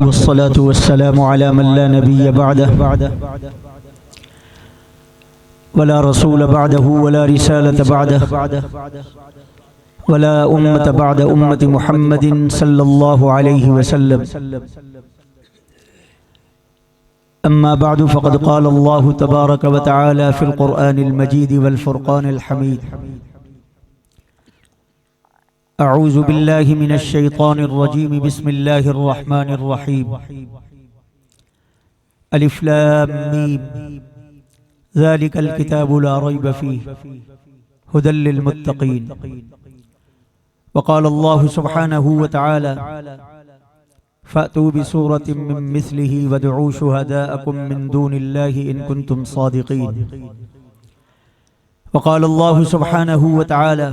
والصلاة والسلام على من لا نبي بعده ولا رسول بعده ولا رسالة بعده ولا أمة بعد أمة محمد صلى الله عليه وسلم. أما بعد فقد قال الله تبارك وتعالى في القرآن المجيد والفرقان الحميد: أعوذ بالله من الشيطان الرجيم. بسم الله الرحمن الرحيم. ألف لام ميم ذلك الكتاب لا ريب فيه هدى للمتقين. وقال الله سبحانه وتعالى: فأتوا بسورة من مثله وادعوا شهداءكم من دون الله إن كنتم صادقين. وقال الله سبحانه وتعالى: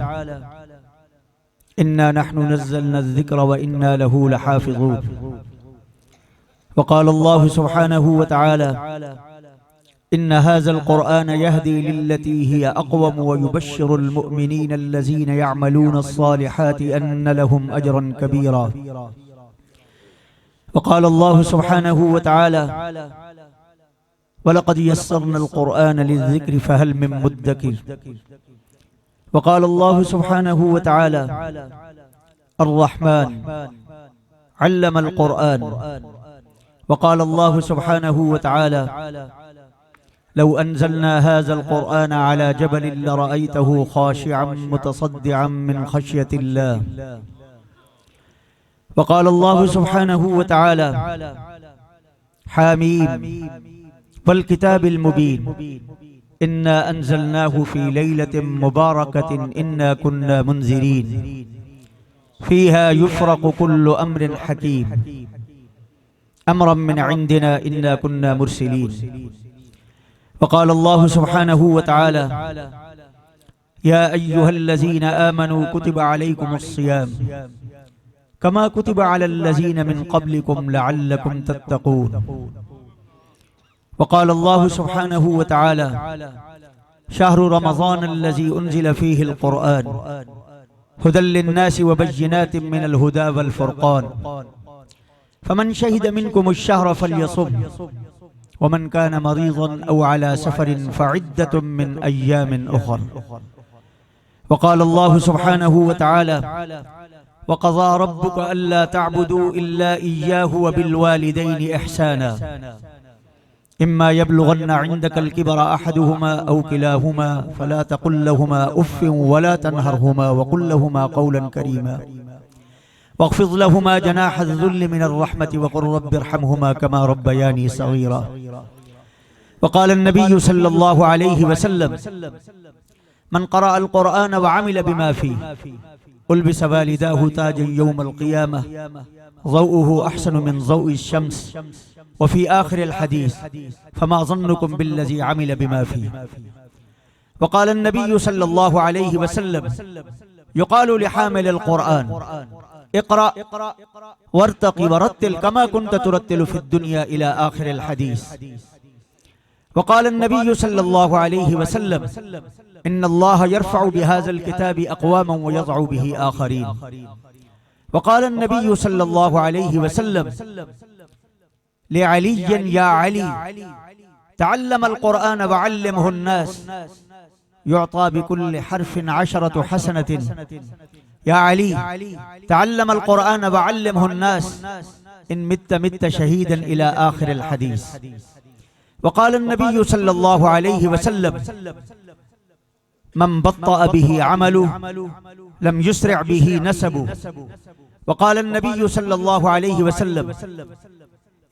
إنا نحن نزلنا الذكر وإنا له لحافظون. وقال الله سبحانه وتعالى: إن هذا القرآن يهدي للتي هي أقوم ويبشر المؤمنين الذين يعملون الصالحات أن لهم أجرا كبيرا. وقال الله سبحانه وتعالى: ولقد يسرنا القرآن للذكر فهل من مدكر. وقال الله سبحانه وتعالى: الرحمن علم القرآن. وقال الله سبحانه وتعالى: لو أنزلنا هذا القرآن على جبل لرأيته خاشعا متصدعا من خشية الله. وقال الله سبحانه وتعالى: حاميم والكتاب المبين إنا أنزلناه في ليلة مباركة إنا كنا منذرين فيها يفرق كل أمر حكيم أمرا من عندنا إنا كنا مرسلين. وقال الله سبحانه وتعالى: يا أيها الذين آمنوا كتب عليكم الصيام كما كتب على الذين من قبلكم لعلكم تتقون. وقال الله سبحانه وتعالى: شهر رمضان الذي أنزل فيه القرآن هدى للناس وبينات من الهدى والفرقان فمن شهد منكم الشهر فليصم ومن كان مريضا أو على سفر فعدة من أيام أخر. وقال الله سبحانه وتعالى: وقضى ربك ألا تعبدوا إلا إياه وبالوالدين إحسانا إما يبلغن عندك الكبر أحدهما أو كلاهما فلا تقل لهما أف ولا تنهرهما وقل لهما قولا كريما واخفض لهما جناح الذل من الرحمة وقل رب ارحمهما كما ربياني صغيرا. وقال النبي صلى الله عليه وسلم: من قرأ القرآن وعمل بما فيه ألبس والداه تاجا يوم القيامة ضوءه أحسن من ضوء الشمس. وفي آخر الحديث: فما ظنكم بالذي عمل بما فيه. وقال النبي صلى الله عليه وسلم: يقال لحامل القرآن: اقرأ وارتق ورتل كما كنت ترتل في الدنيا إلى آخر الحديث. وقال النبي صلى الله عليه وسلم: إن الله يرفع بهذا الكتاب أقواما ويضع به آخرين. وقال النبي صلى الله عليه وسلم لعلي: يا علي تعلم القرآن وعلمه الناس يعطى بكل حرف 10 حسنة. يا علي تعلم القرآن وعلمه الناس إن مت شهيدا إلى آخر الحديث. وقال النبي صلى الله عليه وسلم: من بطأ به عمله لم يسرع به نسبه. وقال النبي صلى الله عليه وسلم: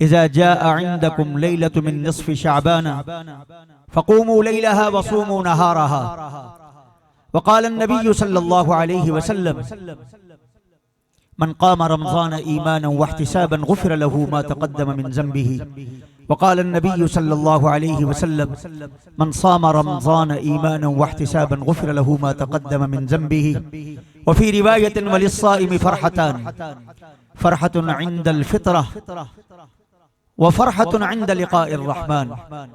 إذا جاء عندكم ليلة من نصف شعبان فقوموا ليلها وصوموا نهارها. وقال النبي صلى الله عليه وسلم: من قام رمضان إيمانا واحتسابا غفر له ما تقدم من ذنبه. وقال النبي صلى الله عليه وسلم: من صام رمضان إيمانا واحتسابا غفر له ما تقدم من ذنبه. وفي رواية: وللصائم فرحتان: فرحة عند الفطرة وفرحة عند لقاء الرحمن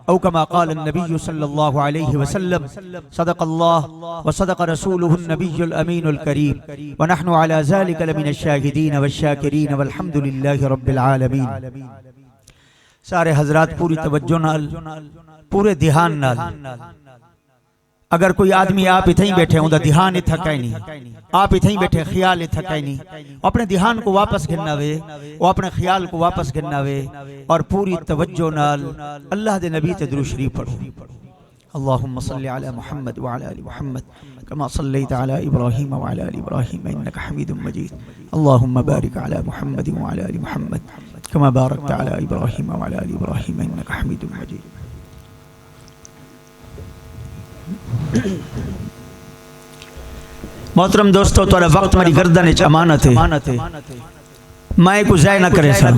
أو كما قال النبي صلى الله عليه وسلم صدق الله وصدق رسوله النبي الأمين الكريم ونحن على ذلك لمن الشاهدين والشاكرين والحمد لله رب العالمين. سارے حضرات پوری توجہ نال پورے دھیان نال، اگر کوئی آدمی آپ اتھیں بیٹھے ہوں دا دھیان اتھا کہیں نہیں، آپ اتھیں بیٹھے خیال اتھا کہیں نہیں، اپنے دھیان کو واپس گھننا وے، وہ اپنے خیال کو واپس گھننا وے اور پوری توجہ نال اللہ دے نبی تے درود شریف پڑھو. اللہم صلی علی محمد وعلی آل محمد کما صلیت علی ابراہیم وعلی آل ابراہیم انکا حمید مجید. اللہم بارک علی محمد وعلی آل محمد کما بارکت علی ابراہیم وعلی آل ابراہیم انکا حمید مجید. محترم دوستو، تھوڑا وقت میری گردن اچ امانت ہے، میں کو ضائع نہ کرے سا.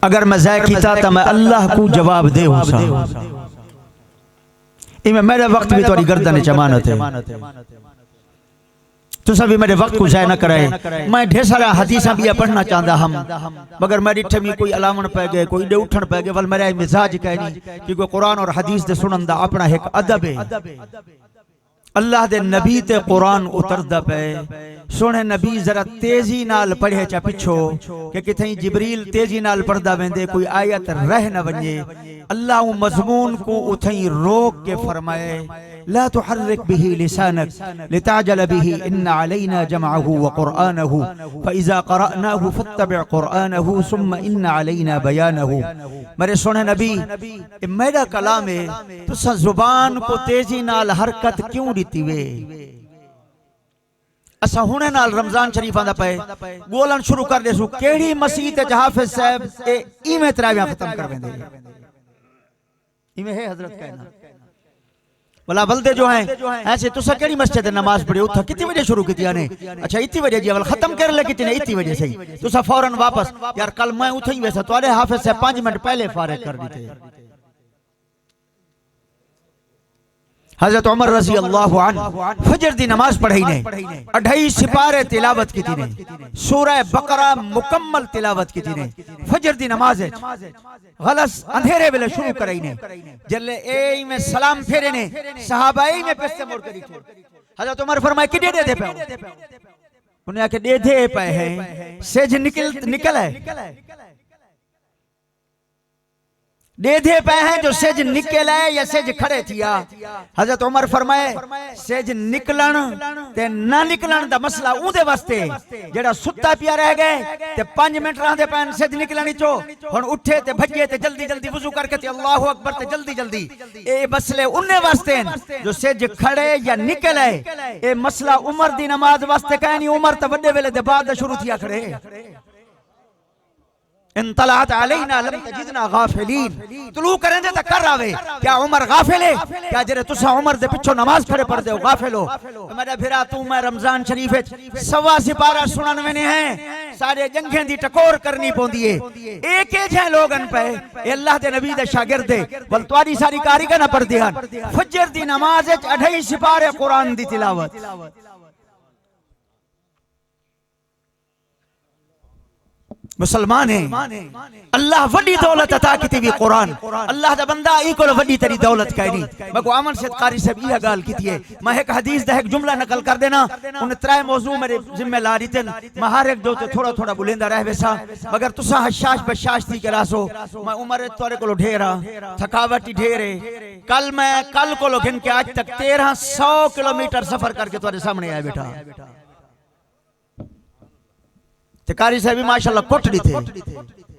اگر میں ضائع کیتا تو میں اللہ کو جواب دے ہوں سا. میرا وقت بھی تھوڑی گردن اچ امانت ہے، تو سبھی میرے وقت کو ضائع نہ کرائے. میں ڈھیر سارا حدیثاں بھی پڑھنا چاہتا ہم، مگر میری ٹھمی کوئی علامن پہ گئے، کوئی ڈے اٹھن پہ گئے، ول میرا مزاج کہہ نہیں، کیونکہ قرآن اور حدیث دے سنن دا اپنا ایک ادب ہے. اللہ دے نبی تے قرآن اتردہ پہ سونے نبی ذرا تیزی نال پڑھے چا پچھو کہ کتھیں جبریل تیزی نال پڑھدا ویندے کوئی آیت رہ نہ ونجے. اللہ مضمون کو اتھیں روک کے فرمائے لا تحرک به لسانک لتعجل به ان علینا جمعه وقرآنه فاذا قرأناه فاتبع قرآنه ثم ان علینا بیانه. میرے سونے نبی میرا کلام ہے، تو سا زبان کو تیزی نال حرکت کیوں دیتی وے؟ اسا ہونے نال رمضان شریف آندا پے بولن شروع کر دے سو کیڑی مسیح تے حافظ صاحب ایویں تراویح ختم کر ویندے، ایویں ہے حضرت کہنا. بلا بلدے جو ہیں ایسے تسا کیڑی مسجد نماز پڑھی اتھا کتنی وجہ شروع کیتی نے؟ اچھا اتنی وجہ جی اول ختم کر لے کتنی اتنی وجہ صحیح. تسا فوراً واپس یار کل میں اتھا ہی ویسا توارے حافظ سے 5 منٹ پہلے فارغ کر دیتے. حضرت عمر رضی اللہ عنہ فجر دی نماز پڑھائی نے، 2.5 سپارے تلاوت کی تھی نے، سورہ بقرہ مکمل تلاوت کی تھی نے. فجر دی نماز ہے غلط اندھیرے بلے شروع کرائی نے، جلے اے میں سلام پھیرے نے، صحابہ اے میں پستے موڑ کری تھے. حضرت عمر فرمائے کہ دے دے پہ انہیں آکے دے دے پہ ہیں سیج نکل ہے، دے دے پہ ہیں جو سیج نکل ہے یا سیج کھڑے تھیا. حضرت عمر فرمائے سیج نکلن تے نہ نکلن دا مسئلہ اون دے واسطے جڑا ستا پیا رہ گئے تے 5 منٹ رہ دے پہن سیج نکلنی چو ہن اٹھے تے بھجے تے جلدی جلدی وضو کر کے تے اللہ اکبر تے جلدی جلدی. اے مسئلے انہیں واسطے جو سیج کھڑے یا نکل ہے. اے مسئلہ عمر دی نماز واسطے کہنی عمر تے وڈے ویلے دے بعد شروع تھیا کھڑے. انطلعت علینا لم تجدنا غافلین، طلوع کریں دے تا کر راوے کیا عمر غافل ہے؟ کیا جرے تسا عمر دے پچھو نماز کھڑے پڑھ دے ہو غافل ہو؟ میرا بھرا تو میں رمضان شریف سوا سپارہ سنن میں نے ہیں سارے جنگیں دی ٹکور کرنی پوندی ہے. ایک ایج ہیں لوگن پہ اے اللہ دے نبی دے شاگرد دے بلتواری ساری کاری کا نہ پڑھ دیان. فجر دی نماز 2.5 سپارے قرآن دی تلاوت. مسلمان ہیں اللہ وڈی دولت عطا کی بھی قرآن. اللہ دا بندہ ایکول وڈی تری دولت کہنی. میں کو آمن سے قاری صاحب یہ گال کی تھی ہے. میں ایک حدیث دا ایک جملہ نقل کر دینا. انہیں 3 موضوع میرے ذمہ لا رہی تھے. میں ہر ایک دوتے تھوڑا تھوڑا بلندہ رہ ویسا مگر تسا حشاش بشاش تھی کہ راسو میں عمر توڑے کو لو ڈھیرا تھکاوٹی ڈھیرے. کل کو لو گھن کے آج تک 1300 کلومیٹر سفر کر کے توڑے سامنے آئے بیٹھا. قاری صاحبی ماشاءاللہ کوٹڑی تھے.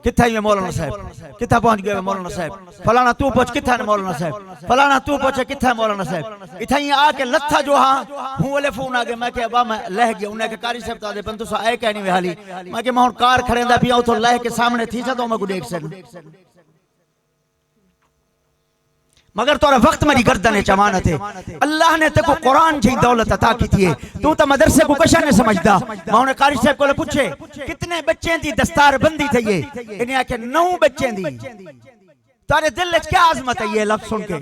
کتھا ہی میں مولانا صاحب کتھا پہنچ گئے مولانا صاحب فلانا تو پہنچ کتھا ہے مولانا صاحب فلانا تو پہنچے کتھا ہے مولانا صاحب. اتھا ہی آکے لتھا جو ہاں ہوں والے فون آگے میں کہ ابا میں لہ گیا. انہیں کہ قاری صاحب تا دے پن تو سا آئے کہنی وحالی میں کہ میں ہون کار کھڑے دا پیا تو لہ کے سامنے تھی سا تو میں کو دیکھ سکوں. مگر تورا وقت میری گردن چمانت ہے. اللہ نے تے کو قرآن جی دولت عطا کی تھی ہے. تو تا مدرسے کو کشا نے سمجھدا. میں انہیں قاری صاحب کو لے پوچھے کتنے بچیں دی دستار بندی تھی ہے؟ انہیں آکے 9 بچیں دی. تارے دل لچ کیا عظمت ہے یہ لفظ سن کے؟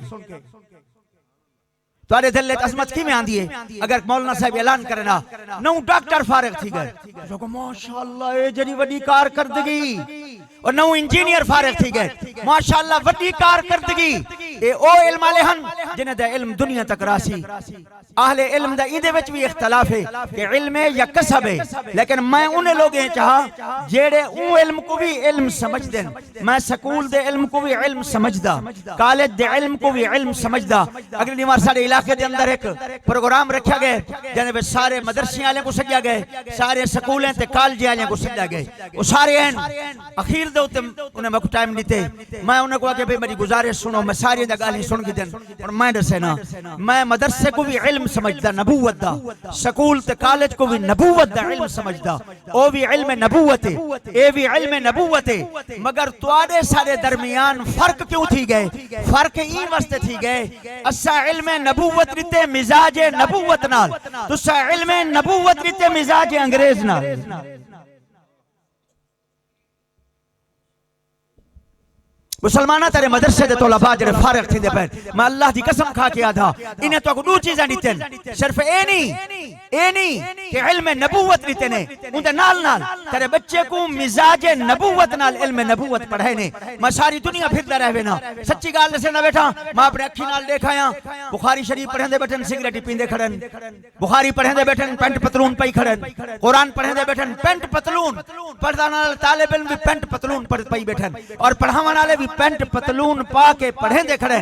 تواڈے دل وچ عظمت کی میں آندی ہے اگر مولانا صاحب اعلان کرنا نو ڈاکٹر فارغ تھی گئے تو ماشاءاللہ اے جڑی وڈی کارکردگی اور نو انجینئر فارغ تھی گئے ماشاءاللہ وڈی کارکردگی اے او علم والے ہن جنہاں دا علم دنیا تک راسی اہل علم دا ایدے وچ بھی اختلاف ہے کہ علم ہے یا کسب ہے لیکن میں انہیں لوگیں چاہا جیڑے اون علم کو بھی علم سمجھ دیں میں سکول دے علم کو بھی علم سمجھ دا کالج دے علم کو بھی علم سمجھ دا اگلی نیوار سارے علاقے دے اندر ایک پروگرام رکھا گئے جانے پہ سارے مدرسیاں والے کو سجا گئے سارے سکولیں تے کالجیں والے کو سجا گئے وہ سارے ہیں اخیر دے ہوتے انہیں میں کو ٹائم نہیں تھے میں انہیں کہا کہ میری گزارش سنو میں ساری دا گالی سن گی دیں اور میں ڈسے نا میں مدرسے کو بھی علم سمجھدا نبوت دا سکول تے کالج کو بھی نبوت دا علم سمجھدا او بھی علم نبوت ہے اے بھی علم نبوت ہے مگر تواڈے سارے درمیان فرق کیوں تھی گئے فرق این واسطے تھی گئے اسا علم نبوت ریتے مزاج نبوت نال تسا علم نبوت ریتے مزاج انگریز نال مسلمانہ تیرے مدرسے دے طلباء جڑے فارغ تھی دے پہن میں اللہ دی قسم کھا کے آدھا انہیں تو دو چیزیں نیتیں صرف اے نہیں کہ علم نبوت نیتے نے ان دے نال تیرے بچے کو مزاج نبوت نال علم نبوت پڑھے نے میں ساری دنیا پھر دے رہے نا سچی گال سے نہ بیٹھا میں اپنے اکھی نال دیکھا یا بخاری شریف پڑھیں دے بیٹھن سگریٹی پیندے کھڑن بخاری پڑھیں دے بیٹھن پینٹ پتلون پئی کھڑن قرآن پڑھیں دے بیٹھن پینٹ پتلون پڑھدانا طالب علم بھی پینٹ پتلون پئی بیٹھن اور پڑھاوان والے بھی پینٹ پتلون پا کے پڑھیں دے کھڑے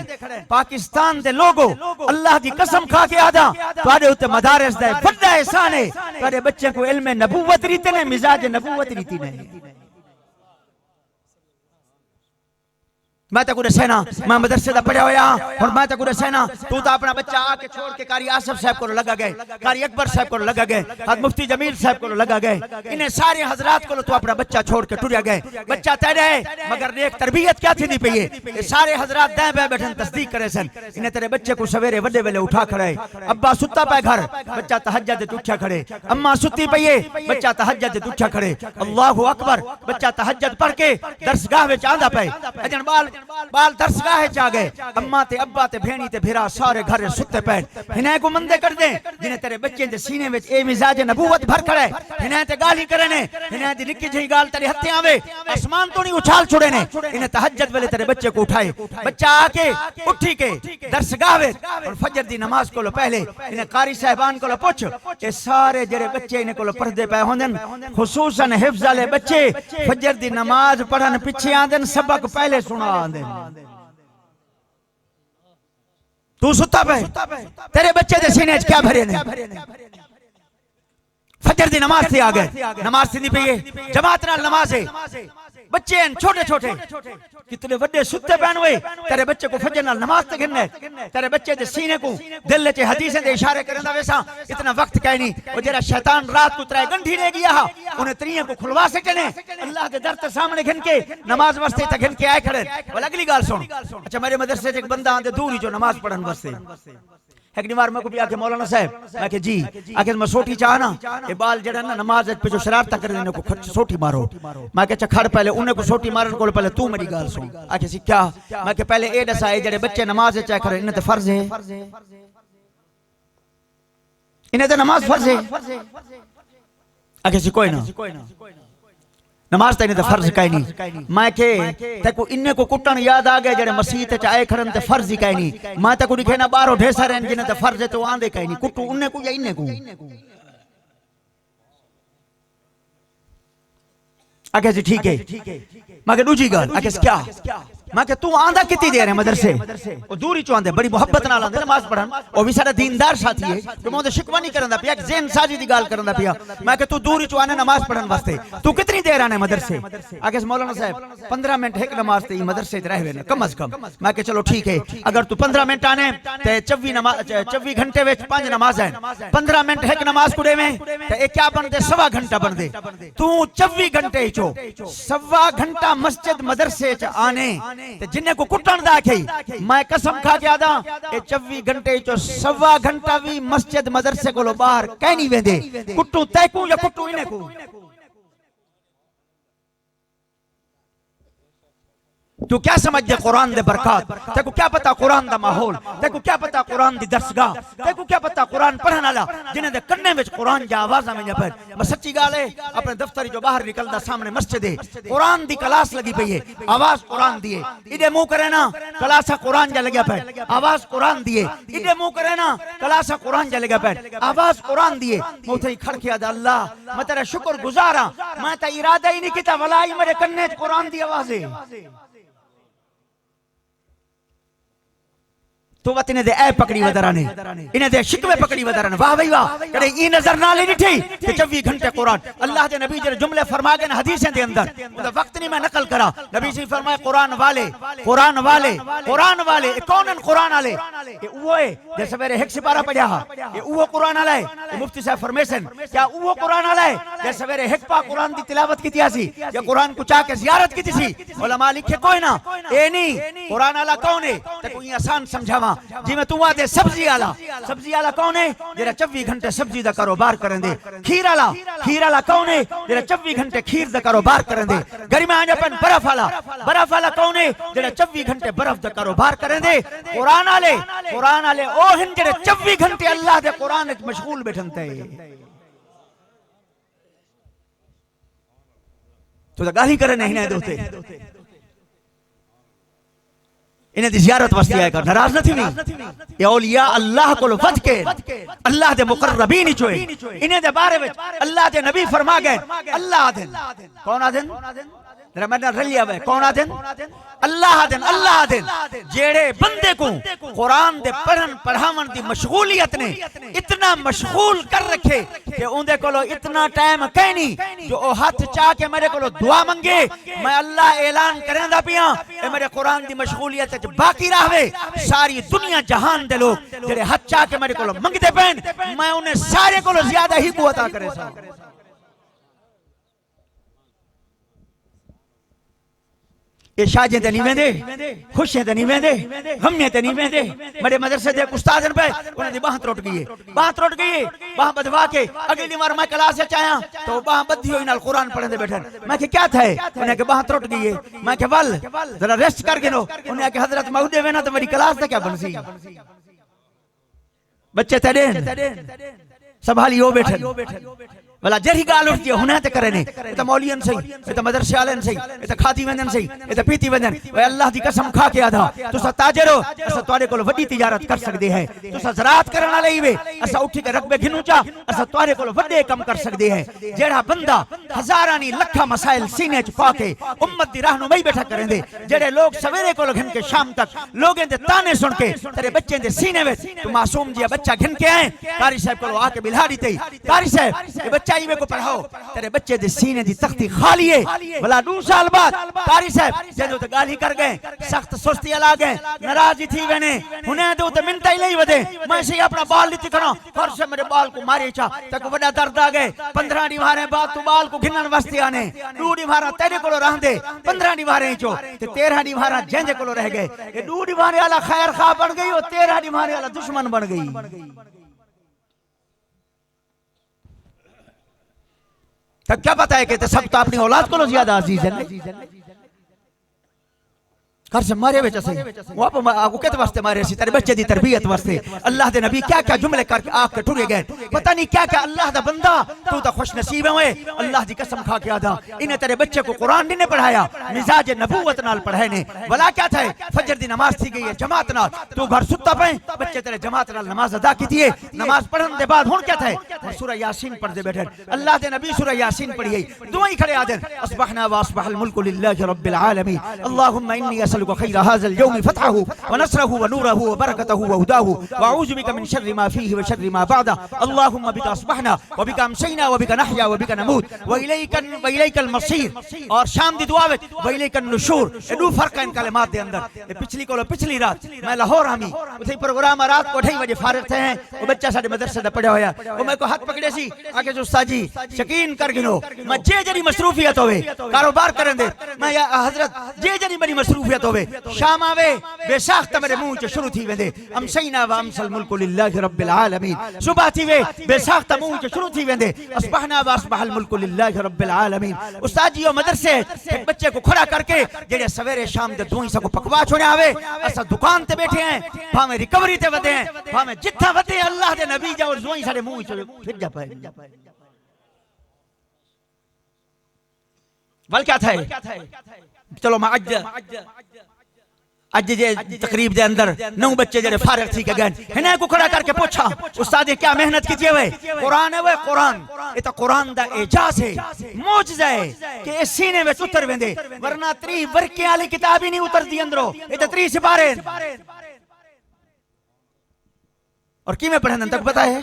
پاکستان دے لوگو اللہ دی قسم کھا کے آدھا تواڈے ہوتے مدارس دے بڑا احسان ہے تواڈے بچے کو علم نبوت ریتے نے مزاج نبوت ریتی نہیں میں تے کو دسینا میں مدرسے دا پڑھیا ہویا اور میں تے کو دسینا تو تا اپنا بچہ آ کے چھوڑ کے قاری آصف صاحب کو لگا گئے قاری اکبر صاحب کو لگا گئے حضرت مفتی جمیل صاحب کو لگا گئے انہیں سارے حضرات کو تو اپنا بچہ چھوڑ کے ٹریا گئے بچہ تیرے ہے مگر نیک تربیت کیا تھی نہیں پئی ہے سارے حضرات دائیں بے بیٹھن تصدیق کرے سن انہیں تیرے بچے کو سویرے وڈے ویلے اٹھا کھڑے ابا ستا پے گھر بچہ تہجد تے اٹھا کھڑے اما ستی پئی ہے بچہ تہجد تے اٹھا کھڑے اللہ اکبر بچہ تہجد پڑھ کے درسگاہ وچ آندا پے اجن بال درسگاہ چاہ گئے اما تے ابا تے بھینی تے بھیرا سارے گھر ستے پین ہنہیں کو مندے کر دیں جنہیں تیرے بچے دے سینے وچ اے مزاج نبوت بھر کھڑے ہنہیں تے گالی کرنے ہنہیں تے نکی جہی گال تیرے ہتھے آوے آسمان تو نہیں اچھال چھوڑے نے انہیں تہجد والے تیرے بچے کو اٹھائے بچہ آ کے اٹھی کے درسگاہ وچ اور فجر دی نماز کو لو پہلے انہیں قاری صاحبان کو لو پوچھ اے سارے جڑے بچے انہیں کو لو پڑھ دے پے ہوندن خصوصاً حفظ والے بچے فجر دی نماز پڑھن پیچھے آندن سبق پہلے سنا آندن تو ستا پہ تیرے بچے دے سینے کیا بھرے نے فجر دی نماز سے آگئے نماز سے نہیں پہیے جماعت نال نماز ہے بچے ہیں چھوٹے چھوٹے کتنے وڈے ستے پہن ہوئے تیرے بچے کو فجر نال نماز تے گھننے تیرے بچے دے سینے کو دل چے حدیثیں دے اشارے کرن دا ویسا اتنا وقت کہیں نہیں وہ جرا شیطان رات کو ترائے گھنٹی نے گیا انہیں تریوں کو کھلوا سکنے اللہ دے در تے سامنے گھن کے نماز واسطے تے گھن کے آئے کھڑے والا اگلی گال سن اچھا میرے مدرسے ایک بندہ آندے دوری جو نماز پڑھن واسطے ایک نیوار میں کو بھی آکے مولانا صاحب میں کہ جی آکے میں سوٹی چاہنا یہ بال جڑا نا نماز پہ جو شرارتہ کر دینے کو سوٹی مارو میں کہ کھڑ پہلے انہیں کو سوٹی مارن کو پہلے تو میری گال سن آکے سی کیا میں کہ پہلے اے دسائے جڑے بچے نماز چاہ کرے انہیں تے فرض ہے انہیں تے نماز فرض ہے آکے سی کوئی نا نماز تے انہیں تے فرض کہیں نہیں میں کہ تے کو انہیں کو کٹن یاد آگئے جڑے مسیح تے چاہے کھڑن تے فرض ہی کہیں نہیں میں تے کو دکھے نا بارو ڈھیسا رہن جنہیں تے فرض ہے تو آندے کہیں نہیں کٹو انہیں کو یا انہیں کو آگے جی ٹھیک ہے میں کہ دوجی گال آگے کیا میں کہ تو آندھا کتی دے رہے مدرسے وہ دوری چو آندھے بڑی محبت نال آندھے نماز پڑھن وہ بھی سارا دیندار ساتھی ہے جو مہندے شکوہ نہیں کرندہ پیا ایک ذہن ساجی دی گال کرندہ پیا میں کہ تو دوری چو آنے نماز پڑھن واسطے تو کتنی دیر آنے مدرسے آگے مولانا صاحب 15 منٹ ایک نماز تے مدرسے تے رہے ہوئے کم از کم میں کہ چلو ٹھیک ہے اگر تو 15 منٹ آنے تے 24 گھنٹے وچ 5 نماز ہیں 15 منٹ ایک نماز کو دے میں تے ایک کیا بن دے 1.25 گھنٹہ بن دے تو 24 گھنٹے چو 1.25 گھنٹہ مسجد مدرسے چ آنے تے جنہیں کو کٹن دا کھئی میں قسم کھا کے آدھا اے 24 گھنٹے چو 1.25 گھنٹہ بھی مسجد مدرسے کو لو باہر کہیں نہیں ویندے کٹو تے کو یا کٹو انہیں کو تو کیا سمجھ دے قرآن دے برکات؟ تے کو کیا پتا قرآن دا ماحول؟ تے کو کیا پتا قرآن دی درسگاہ؟ تے کو کیا پتا قرآن پڑھن والا جنہیں دے کنے وچ قرآن جا آوازاں میں پڑھ؟ میں سچی گل ہے اپنے دفتر جو باہر نکلدا سامنے مسجد ہے قرآن دی کلاس لگی پئی ہے آواز قرآن دی ہے ایڈے منہ کرے نا کلاسا قرآن جا لگیا پڑھ آواز قرآن دی ہے ایڈے منہ کرے نا کلاسا قرآن جا لگیا پڑھ آواز قرآن دی ہے میں اتھے کھڑ کے آدھا اللہ میں تیرا شکر گزارا میں تا ارادہ ہی نہیں کیتا ولائی میرے کنے قرآن دی آواز ہے تو وقت انہیں دے اے پکڑی ودرانے انہیں دے شکوے پکڑی ودرانے واہ بھائی واہ کہتے یہ نظر نہ لے نہیں تھی کہ 24 گھنٹے قرآن اللہ دے نبی جنہیں جملے فرما گئے حدیثیں دے اندر وقت نہیں میں نقل کرا نبی سے فرمائے قرآن والے قرآن والے قرآن والے کونن قرآن والے یہ اوہ ہے جیسے میرے ایک سپارہ پڑھا یہ اوہ قرآن والے یہ مفتی صاحب فرمیشن کیا اوہ قرآن والے جیسے میرے ایک پاک قرآن دی تلاوت کی تھی سی یا قرآن کو چاہ کے زیارت کی تھی سی علماء لکھے کوئی نہ اے نہیں قرآن والا کون ہے تے کوئی آسان سمجھاواں جی میں تو آدھے سبزی آلا کون ہے جیرا 24 گھنٹے سبزی دا کاروبار کریں دے کھیر آلا کون ہے جیرا 24 گھنٹے کھیر دا کاروبار کریں دے گرمی آنجا پن برف آلا کون ہے جیرا 24 گھنٹے برف دا کاروبار کریں دے قرآن آلے او ہن جیرا 24 گھنٹے اللہ دے قرآن ایک مشغول بیٹھنتے ہیں تو دا گالی کرے نہیں دوتے انہیں دی زیارت واسطے آئے کر ناراض نہ تھی یہ اولیاء اللہ کو ود کے اللہ دے مقربین چوئے انہیں دے بارے وچ اللہ دے نبی فرما گئے اللہ آدھن کون آدھن ذرا میں نے رلیا ہوئے کون آدھن اللہ آدھن جیڑے بندے کو قرآن دے پڑھن پڑھاون دی مشغولیت نے اتنا مشغول کر رکھے کہ ان دے کولو اتنا ٹائم کہیں نہیں جو او ہاتھ چاہ کے میرے کولو دعا منگے میں اللہ اعلان کریں دا پیاں اے میرے قرآن دی مشغولیت باقی رہوے ساری دنیا جہان دے لوگ جیڑے ہاتھ چاہ کے میرے کولو منگ دے پین میں انہیں سارے کولو زیادہ ہی کو عطا کرے سا یہ شاجیں تے نہیں ویندے خوشیں تے نہیں ویندے غمیں تے نہیں ویندے میرے مدرسے دے استادن پہ انہیں دی باہت روٹ گئی باہت بدوا کے اگلی دیوار میں کلاس سے چاہیاں تو باہت بدھی ہوئی نال قرآن پڑھیں دے بیٹھن میں کہ کیا تھا ہے انہیں کہ باہت روٹ گئی میں کہ ول ذرا ریسٹ کر گنو انہیں کہ حضرت مہودے وینا تو میری کلاس تے کیا بن سی بچے تے دین سبھالی ہو بیٹھن والا جری گال اٹھتی ہے ہنے تے کرنے اتا مولین سہی اتا مدرسے والے سہی اتا کھاتی وندن سہی اتا پیتی وندن اے اللہ دی قسم کھا کے آدھا تسا تاجر ہو اسا تواڈے کول وڈی تجارت کر سکدے ہیں تسا زراعت کرن والے وے اسا اٹھ کے رقبے گھنو چا اسا تواڈے کول وڈے کم کر سکدے ہیں جیڑا بندہ ہزارانی لکھا مسائل سینے وچ پا کے امت دی رہنمائی بیٹھا کریں دے جڑے لوگ سویرے کول گھن کے شام تک لوگیں دے تانے سن کے تیرے بچے دے سینے وچ تو معصوم جی بچہ گھن کے آئے قاری صاحب کول آ کے بلہاڑی تے قاری صاحب یہ بچہ ہی کو پڑھاؤ تیرے بچے دے سینے دی تختی خالی ہے بلا 2 سال بعد قاری صاحب جدو تے گالی کر گئے سخت سستی الا گئے ناراضی تھی ونے ہنے دے تے منتا ہی لئی ودے میں سے اپنا بال لتی کرا فرش میرے بال کو مارے چا تک بڑا درد آ گئے 15 دیواریں بعد تو بال کو گھنن واسطے آنے 2 دیواریں تیرے کولو رہندے 15 دیواریں چو تے 13 دیواریں جنجے کولو رہ گئے یہ 2 دیواریں والا خیر خواہ بن گئی اور 13 دیواریں والا دشمن بن گئی تب کیا پتا ہے کہ سب تو اپنی اولاد کو زیادہ عزیز ہے گھر سے مارے بیچا صحیح وہ آپ کہتے واسطے مارے سی تیرے بچے دی تربیت واسطے اللہ دے نبی کیا کیا جملے کر کے آگ کے ٹھوڑے گئے پتہ نہیں کیا کیا اللہ دا بندہ تو تا خوش نصیب ہوئے اللہ دی قسم کھا کے آدھا انہیں تیرے بچے کو قرآن نہیں پڑھایا مزاج نبوت نال پڑھائے نے بلا کیا تھا فجر دی نماز تھی گئی ہے جماعت نال تو گھر ستا پہیں بچے تیرے جماعت نال نماز ادا کی تھی نماز پڑھن دے بعد ہون کیا تھا سورہ یاسین پڑھ دے بیٹھے اللہ دے نبی سورہ یاسین پڑھی دعائیں کھڑے آدھر اصبحنا واصبح الملک للہ رب العالمین اللہم انی اسألک خیر هذا اليوم فتحه ونصره ونوره وبركته وهداه واعوذ بك من شر ما فيه وشر ما بعده اللهم بك اصبحنا وبك امسينا وبك نحيا وبك نموت واليك المصير اور شام دی دعا وچ واليك النشور دو فرق ہیں کلمات دے اندر پچھلی رات میں لاہور آمی اسی پروگرام رات کو 2:30 بجے فارغ تھے ہیں وہ بچہ ساڈے مدرسے دا پڑھیا ہویا وہ میں کو ہاتھ پکڑے سی آکے جو استاد جی یقین کر گنو میں جے جڑی مصروفیت ہوے کاروبار کرن دے میں یا حضرت جے جڑی میری مصروفیت ہوئے شام آوے بے ساختہ میرے منہ چے شروع تھی ویندے امسینا و امسل ملک للہ رب العالمین صبح تھی وے بے ساختہ منہ چے شروع تھی ویندے اصبحنا و اصبح الملک للہ رب العالمین استاد جیو مدرسے ایک بچے کو کھڑا کر کے جڑے سویرے شام دے دوئیں سکو پکوا چھوڑے آوے اسا دکان تے بیٹھے ہیں بھامے ریکوری تے ودے ہیں بھامے جتھا ودے اللہ دے نبی جا اور دوئیں سارے منہ چے پھر جا پائے ول کیا تھا چلو میں اج جے تقریب دے اندر نو بچے جڑے فارغ تھی کے گئے انہیں کو کھڑا کر کے پوچھا استاد کیا محنت کیجئے ہوئے قرآن ہے وہ قرآن یہ تو قرآن دا اعجاز ہے معجزہ ہے کہ اس سینے میں اتر ویندے ورنہ 3 ورقے والی کتاب ہی نہیں اتر دی اندروں یہ تو 3 سپارے اور کی میں پڑھنے تک پتا ہے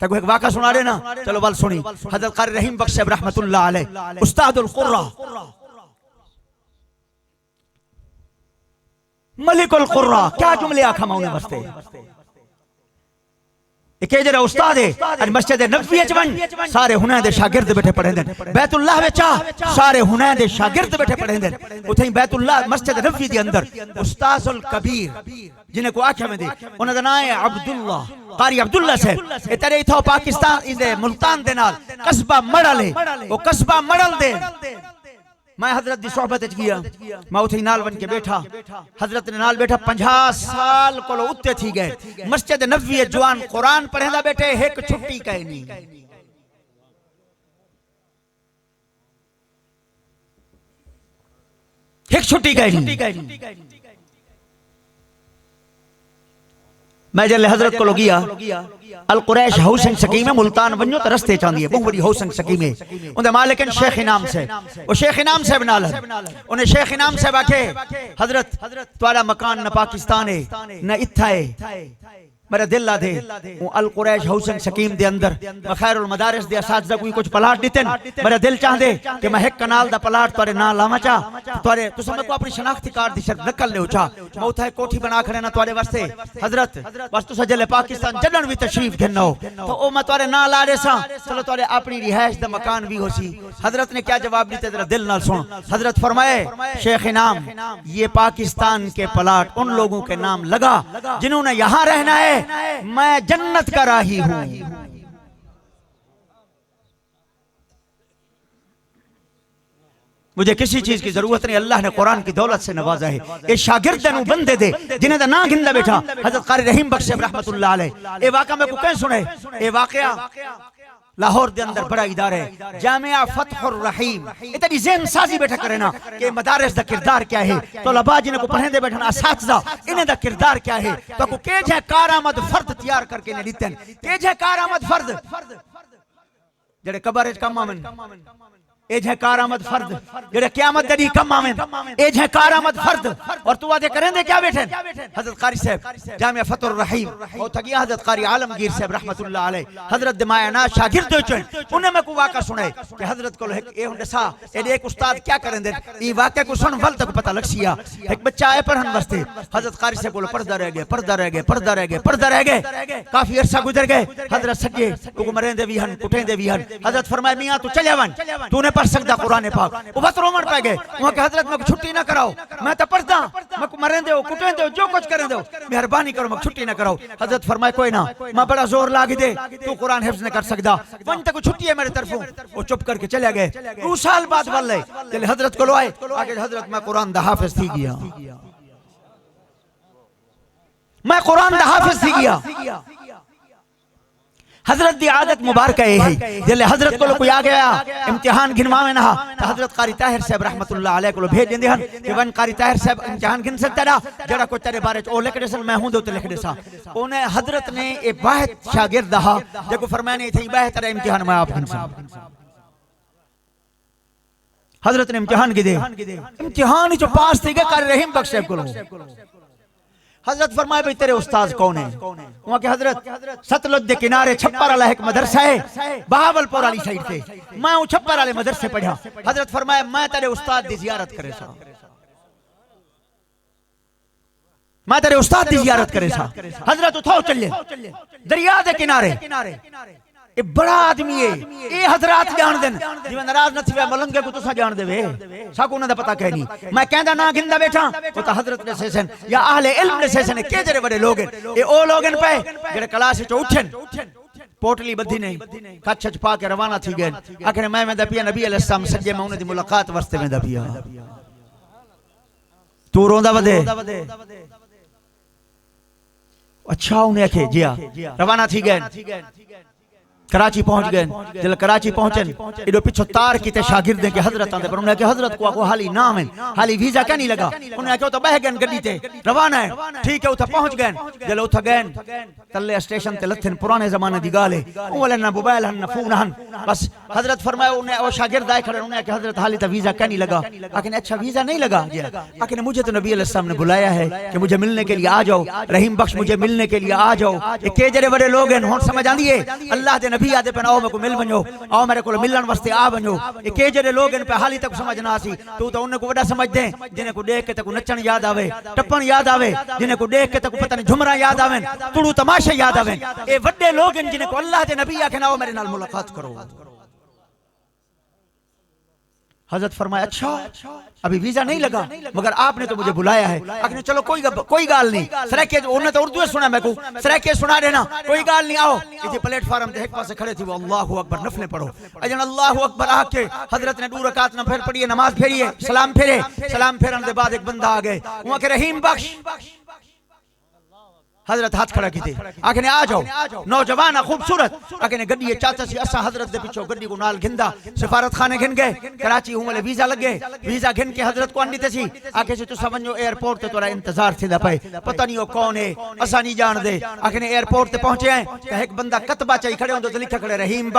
تک ایک واقعہ سنا رہے نا چلو بل سنی حضرت قاری رحیم بخش صاحب رحمت اللہ علیہ استاد القرہ ملک القرہ کیا جملے آکھا ماؤنے بستے ایک جرہ استاد ہے اور مسجد نبوی اچون سارے ہنین دے شاگرد بیٹھے پڑھیں دیں بیت اللہ وچا سارے ہنین دے شاگرد بیٹھے پڑھیں دیں اتھیں بیت اللہ مسجد نبوی دے اندر استاذ الکبیر جنہیں کو آکھا میں دے انہوں نے نائے عبداللہ قاری عبداللہ سے اترے تھا پاکستان ملتان دے نال قصبہ مڑل ہے وہ قصبہ مڑل دے میں حضرت دی صحبت اچ گیا میں اتھے نال بن کے بیٹھا حضرت نے نال بیٹھا 50 سال کو لو اتے تھی گئے مسجد نبوی جوان قرآن پڑھیں دا بیٹھے ایک چھٹی کہیں نہیں ایک چھٹی کہیں نہیں میں جلے حضرت کو لگیا القریش ہاؤسنگ سکیم ہے ملتان بنیو تو رستے چاندی ہے بہت بڑی ہاؤسنگ سکیم ہے انہیں مالکن شیخ انام سے وہ شیخ انام صاحب نال ہے انہیں شیخ انام صاحب آکھے حضرت توارا مکان نہ پاکستان ہے نہ اتھا ہے میرا دل لا دے القریش ہاؤسنگ سکیم دے اندر خیر المدارس دے اساتذہ کوئی کچھ پلاٹ دیتے میرا دل چاہ دے کہ میں ایک کنال دا پلاٹ توارے نہ لاما چاہ توارے تو سمجھ کو اپنی شناختی کار دی شرط نکل لے اچھا میں اتھا ہے کوٹھی بنا کھڑے نا توارے واسطے حضرت بس تو سجلے پاکستان جنن بھی تشریف گھننا ہو تو او میں توارے نہ لا رہے سا چلو توارے اپنی رہائش دا مکان بھی ہو سی حضرت نے کیا جواب دیتے ذرا دل نال سن حضرت فرمائے شیخ انام یہ پاکستان کے پلاٹ ان لوگوں کے نام لگا جنہوں نے یہاں رہنا ہے میں جنت کا راہی ہوں مجھے کسی چیز کی ضرورت نہیں اللہ نے قرآن کی دولت سے نوازا ہے اے شاگردنوں بندے دے جنہیں دا نا گھندہ بیٹھا حضرت قاری رحیم بخش رحمت اللہ علیہ اے واقعہ میں کو کہیں سنے اے واقعہ لاہور دے اندر بڑا ادارہ ہے جامعہ فتح الرحیم اتنی ذہن سازی بیٹھا کرے نا کہ مدارس دا کردار کیا ہے طلباء جنہیں کو پڑھیں دے بیٹھنا اساتذہ انہیں دا کردار کیا ہے تو کو کیج ہے کارآمد فرد تیار کر کے نہیں لیتے ہیں کیج ہے کارآمد فرد جڑے قبرج کم آمن ایج ہے کارآمد فرد جڑے قیامت دری کم آمن ایج ہے کارآمد فرد اور تو آدھے کریں دے کیا بیٹھیں حضرت قاری صاحب جامعہ فتح الرحیم اور تھگیا حضرت قاری عالمگیر صاحب رحمت اللہ علیہ حضرت دمائے نا شاگرد ہوئے چوئیں انہیں میں کو واقعہ سنے کہ حضرت کو اے ہوں سا ایک استاد کیا کریں دے یہ واقعہ کو سن ول تک پتہ لگ سیا ایک بچہ آئے پڑھن بستے حضرت قاری صاحب کو پردہ رہ گئے پردہ رہ گئے پردہ رہ گئے پردہ رہ گئے کافی عرصہ گزر گئے حضرت سجے کو مریں دے بھی ہن کٹیں دے بھی ہن حضرت فرمائے میاں تو چلے ون تو نے پڑھ سکتا قرآن پاک وہ بس رومن پہ گئے وہاں کہ حضرت میں چھٹی نہ کراؤ میں تو پڑھتا میں مریں دے ہو کٹیں دے ہو جو کچھ کریں دے ہو مہربانی کرو میں چھٹی نہ کراؤ حضرت فرمائے کوئی نہ میں بڑا زور لاغی دے تو قرآن حفظ نہ کر سکتا ون تک چھٹی ہے میرے طرفوں وہ چپ کر کے چلے گئے 2 سال بعد والے چلے حضرت کو لو آئے آگے حضرت میں قرآن دا حافظ تھی گیا میں قرآن دا حافظ تھی گیا حضرت دی عادت مبارکہ ہے جلے حضرت کو کوئی آ گیا امتحان گھنوا میں نہا تو حضرت قاری طاہر صاحب رحمت اللہ علیہ کو بھیج دیں ہن کہ ون قاری طاہر صاحب امتحان گھن سکتا رہا جڑا کوئی تیرے بارے او لکھ دے میں ہوں دے تے لکھ دے سا انہیں حضرت نے ایک واحد شاگرد رہا جو کو فرمایا نہیں تھی بہتر امتحان میں آپ گھن سا حضرت نے امتحان کی دے امتحان جو پاس تھی گئے قاری رحیم بخش صاحب کو حضرت فرمائے بھئی تیرے استاذ کون ہیں وہاں کہ حضرت ستلج دے کنارے چھپر علیہ ایک مدرسہ ہے بہاول پور علی سائیڈ سے میں ہوں چھپر علیہ مدرسے پڑھا حضرت فرمائے میں تیرے استاد دی زیارت کرے سا میں تیرے استاد دی زیارت کرے سا حضرت اتھاؤ چلے دریا دے کنارے اے بڑا آدمی ہے، اے حضرات جان دن جی میں ناراض نہ تھے ملنگے کو تسا جان دے وے ساکو انہاں دا پتہ کہ نہیں میں کہندا نہ گھندا بیٹھا او تا حضرت نے سیسن یا اہل علم نے سیسن کہ جڑے بڑے لوگ ہیں اے او لوگن پہ جڑے کلاس وچ اٹھن پوٹلی بدھی نہیں کچھ پا کے روانہ تھی گئے آخر میں دا پیا نبی علیہ السلام سجے میں انہیں دی ملاقات واسطے میں دا پیا تو روندا ودے اچھا انہیں اکھے جیا روانہ تھی گئے کراچی پہنچ گئے جل کراچی پہنچن ایڈو پیچھو تار کیتے شاگردیں کے حضرت آندے پر انہیں کہ حضرت کو آکو حالی نام ہے حالی ویزا کیا نہیں لگا انہیں کہ وہ تو بہ گئے گڑی تے روانہ ہے ٹھیک ہے اتھا پہنچ گئے جل اتھا گئے تلے اسٹیشن تے لتھن پرانے زمانے دی گالے اولن نہ موبائل ہن نہ فون ہن بس حضرت فرمایا انہیں وہ شاگرد آئے کھڑے انہیں کہ حضرت حالی تا ویزا کیا نہیں لگا لیکن اچھا ویزا نہیں لگا لیکن مجھے تو نبی علیہ السلام نے بلایا ہے کہ مجھے ملنے کے لیے آ جاؤ رحیم بخش مجھے ملنے کے لیے آ جاؤ یہ کہ جڑے بڑے لوگ ہیں ہن سمجھ آندی ہے اللہ دے نبی آدے پہ آؤ میں کو مل بنو آؤ میرے کو ملن واسطے آ بنو یہ کہ جڑے لوگ ان پہ حالی تک سمجھ نہ آسی تو انہیں کو بڑا سمجھ دیں جنہیں کو دیکھ کے تک نچن یاد آوے ٹپن یاد آوے جنہیں کو دیکھ کے تک پتہ نہیں جھمرا یاد آویں تڑو تماشے یاد آویں اے وڈے لوگ ہیں جنہیں کو اللہ دے نبی آکھنا آؤ میرے نال ملاقات کرو حضرت فرمایا اچھا ابھی ویزا نہیں لگا مگر آپ نے تو مجھے بلایا ہے اکھنے چلو کوئی گال نہیں سرکے انہوں نے تو اردو سنا میں کو سرکے سنا دینا کوئی گال نہیں آؤ یہ پلیٹ فارم دے ایک پاسے کھڑے تھی وہ اللہ اکبر نفلیں پڑھو اجن اللہ اکبر آکے حضرت نے 2 رکعت نہ پھر پڑھیے نماز پھیریے سلام پھیرن دے بعد ایک بندہ آگئے وہاں کہ رحیم بخش حضرت ہاتھ کھڑا کی تھے آکھنے آ جاؤ نوجوان خوبصورت آکھنے گڈی چاہتا سی اسا حضرت دے پیچھو گڈی کو نال گھندا سفارت خانے گھن گئے کراچی ہوں والے ویزا لگے ویزا گھن کے حضرت کو انڈی سی آکھے سے تو سمجھو ایئرپورٹ تے تورا انتظار تھی دا پے پتہ نہیں وہ کون ہے اسا نہیں جان دے آکھنے ایئرپورٹ تے پہنچے ہیں کہ ایک بندہ کتبہ چاہی کھڑے ہوں تو لکھا کھڑے رحیم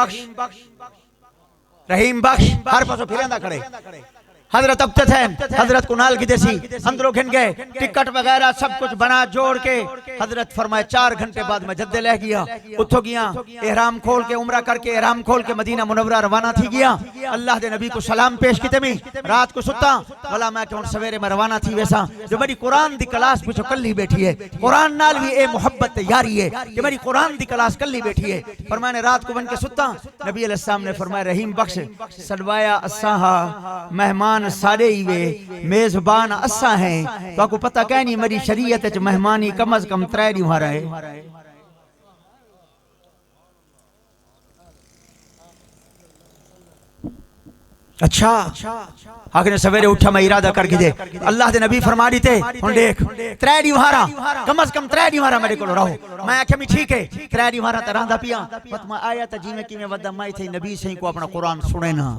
بخش ہر پاسو پھریندا کھڑے حضرت اب تھے حضرت کو نال کی دیسی اندروں گھن گئے ٹکٹ وغیرہ سب کچھ بنا جوڑ کے حضرت فرمائے 4 گھنٹے بعد میں جدے لے گیا اتھو گیا احرام کھول کے عمرہ کر کے احرام کھول کے مدینہ منورہ روانہ تھی گیا اللہ دے نبی کو سلام پیش کیتے میں رات کو ستا والا میں کہ ان سویرے میں روانہ تھی ویسا جو میری قرآن دی کلاس پیچھو کلی بیٹھی ہے قرآن نال بھی اے محبت یاری ہے کہ میری قرآن دی کلاس کلی بیٹھی ہے فرمائے نے رات کو بن کے ستا نبی علیہ السلام نے فرمایا رحیم بخش سڑوایا اساہا مہمان سارے ہی وے میزبان اسا ہیں تو آپ کو پتہ کہہ نہیں میری شریعت ہے مہمانی کم از کم 3 نہیں ہمارا ہے اچھا آخر سویرے اٹھا میں ارادہ کر کے دے اللہ دے نبی فرما دیتے ہن دیکھ 3 نہیں ہمارا کم از کم 3 نہیں ہمارا میرے کو رہو میں آکھے میں ٹھیک ہے 3 نہیں ہمارا تراندا پیا پت میں آیا تا جی میں کی میں ودا مائی تھے نبی سے کو اپنا قرآن سنے نا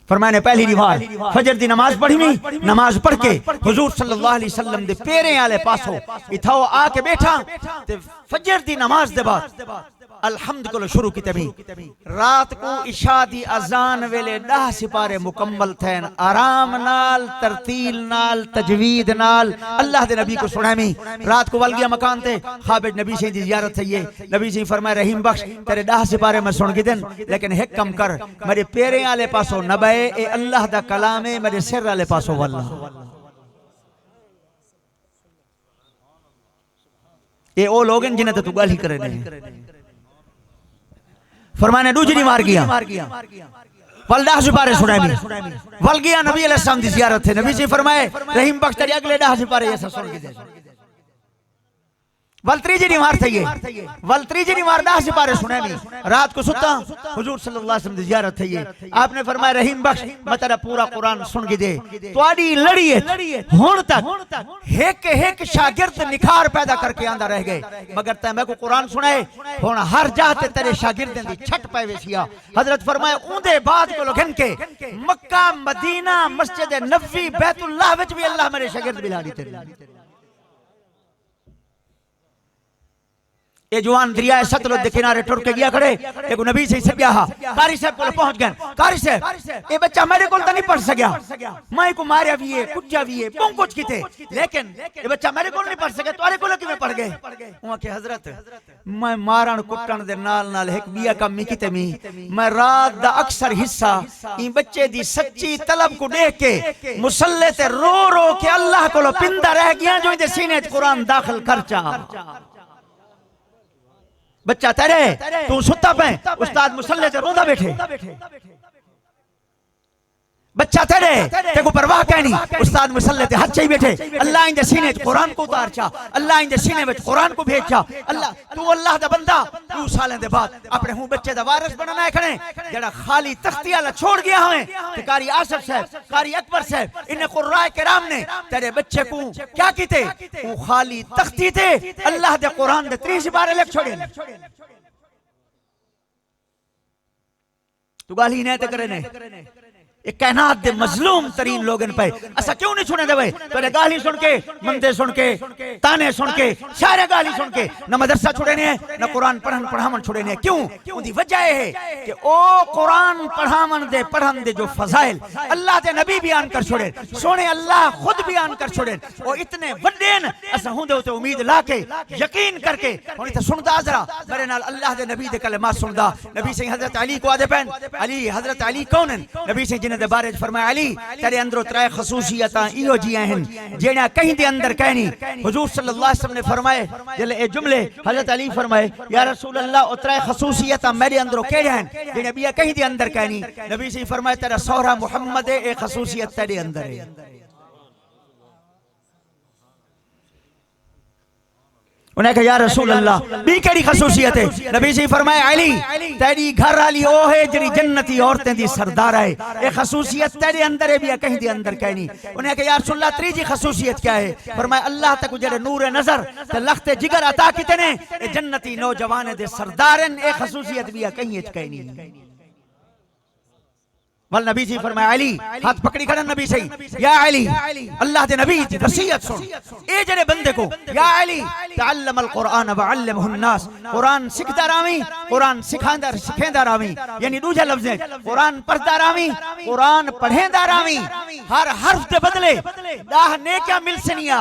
فرمائے نے پہلی نماز فجر دی نماز پڑھی نہیں نماز پڑھ کے حضور صلی اللہ علیہ وسلم دے پیرے آلے پاسو اتھاو آ کے بیٹھا فجر دی نماز دے بعد الحمد کو شروع کی تبھی رات کو عشاء دی اذان ویلے 10 سپارے مکمل تھے آرام نال ترتیل نال تجوید نال اللہ دے نبی کو سنے میں رات کو ول گیا مکان تے خواب نبی سے دی زیارت تھی نبی سے فرمایا رحیم بخش تیرے 10 سپارے میں سن کے دن لیکن ایک کم کر میرے پیرے والے پاسو نبے اے اللہ دا کلام ہے میرے سر والے پاسو واللہ اے او لوگ ہیں جنہیں تو گالی کرے نہیں فرمانے دوسری مار گیا والدہ سپارے سنائے میں ول گیا نبی علیہ السلام دی زیارت تھے نبی سے فرمائے رحیم بخش تیری اگلے 10 سپارے ایسا سن کے دے والتریجی نیمار تھا یہ والتریجی نیمار 10 سپارے سنے میں رات کو ستا حضور صلی اللہ علیہ وسلم دی زیارت تھا یہ آپ نے فرمایا رحیم بخش میں تیرا پورا قرآن سن کے دے تو آڈی لڑیت ہون تک ایک شاگرد نکھار پیدا کر کے آندہ رہ گئے مگر تے میں کو قرآن سنائے ہون ہر جاتے تیرے شاگردیں دی چھٹ پائے ویسیا حضرت فرمایا اوندے بعد کو لوگن کے مکہ مدینہ مسجد نبوی بیت اللہ وچ بھی اللہ میرے شاگرد بلا دی تیرے یہ جوان دریائے ستلج دے کنارے ٹر کے گیا کھڑے ایک نبی سے سب گیا قاری صاحب کو پہنچ گئے قاری صاحب یہ بچہ میرے کو نہیں پڑھ سکیا میں کو ماریا بھی ہے کچھا بھی ہے بہت کچھ کی تھے لیکن یہ بچہ میرے کو نہیں پڑھ سکیا تو آرے کو لکی میں پڑھ گئے وہاں کہ حضرت میں مارن کٹن دے نال نال ایک بیا کم میں کیتے میں رات دا اکثر حصہ این بچے دی سچی طلب کو دیکھ کے مسلح تے رو رو کے اللہ کو لو پندہ رہ گیا جو ان دے سینے قرآن داخل کر چاہ بچہ تیرے تو ستا پہ استاد مسلح تے روندہ بیٹھے بچہ تیرے تے کو پرواہ کہنی استاد مسلح تے ہاتھ چاہی بیٹھے اللہ اندے سینے قرآن کو اتار چا اللہ اندے سینے میں قرآن کو بھیج چا اللہ دا بندہ 2 سالیں دے بعد اپنے ہوں بچے دا وارث بننا ہے کھنے جڑا خالی تختی اللہ چھوڑ گیا ہمیں کہ قاری آصف صاحب قاری اکبر صاحب انہیں قرآن کرام نے تیرے بچے کو کیا کیتے وہ خالی تختی تے اللہ دے قرآن دے 30 بارے لکھ چھوڑے تو گالی نہیں تے کرے نہیں ایک کائنات دے مظلوم ترین لوگن پہ اسا کیوں نہیں سنے دے بھائی تو گالی سن کے مندے سن کے تانے سن کے سارے گالی سن کے نہ مدرسہ چھوڑے نہیں ہے نہ قرآن پڑھامن چھوڑے نہیں ہے کیوں ان دی وجہ ہے کہ او قرآن پڑھامن دے پڑھن دے جو فضائل اللہ دے نبی بیان کر چھوڑے سونے اللہ خود بیان کر چھوڑے وہ اتنے وڈین اسا ہوں دے ہوتے امید لا کے یقین کر کے انہیں تے سندا ذرا میرے نال اللہ دے نبی دے کلمات سندا نبی سے حضرت علی کو آدھے پہن علی حضرت علی کونن نبی سے دے بارے فرمایا علی تیرے اندروں 3 خصوصیتاں ایو جیاں ہیں جیڑا کہیں دے اندر کہنی حضور صلی اللہ علیہ وسلم نے فرمائے جلے اے جملے حضرت علی فرمائے یا رسول اللہ او 3 خصوصیتاں میرے اندروں کہڑے ہیں جیڑا بیا کہیں دے اندر کہنی نبی سے فرمائے تیرا سہرا محمد ہے اے خصوصیت تیرے اندر ہے انہیں کہا یا رسول اللہ بھی کیڑی خصوصیت ہے نبی سے فرمایا علی تیری گھر والی او ہے جری جنتی عورتیں دی سردار ہے اے خصوصیت تیرے اندر ہے بھی کہیں دی اندر کہنی انہیں کہا یا رسول اللہ تیری خصوصیت کیا ہے فرمایا اللہ تک جڑے نور نظر تے لخت جگر عطا کیتے نے اے جنتی نوجوان دے سردارن اے خصوصیت بھی کہیں اچ کہنی وال نبی جی فرمایا علی ہاتھ پکڑی کھڑا نبی سے یا علی اللہ دے نبی دی وصیت سن اے جڑے بندے کو یا علی تعلم القرآن وعلمہ الناس قرآن سکھدا راویں قرآن سکھیندا راویں یعنی دوجا لفظ ہے قرآن پڑھدا راویں قرآن پڑھیندا راویں ہر حرف دے بدلے 10 نیکیاں مل سنیا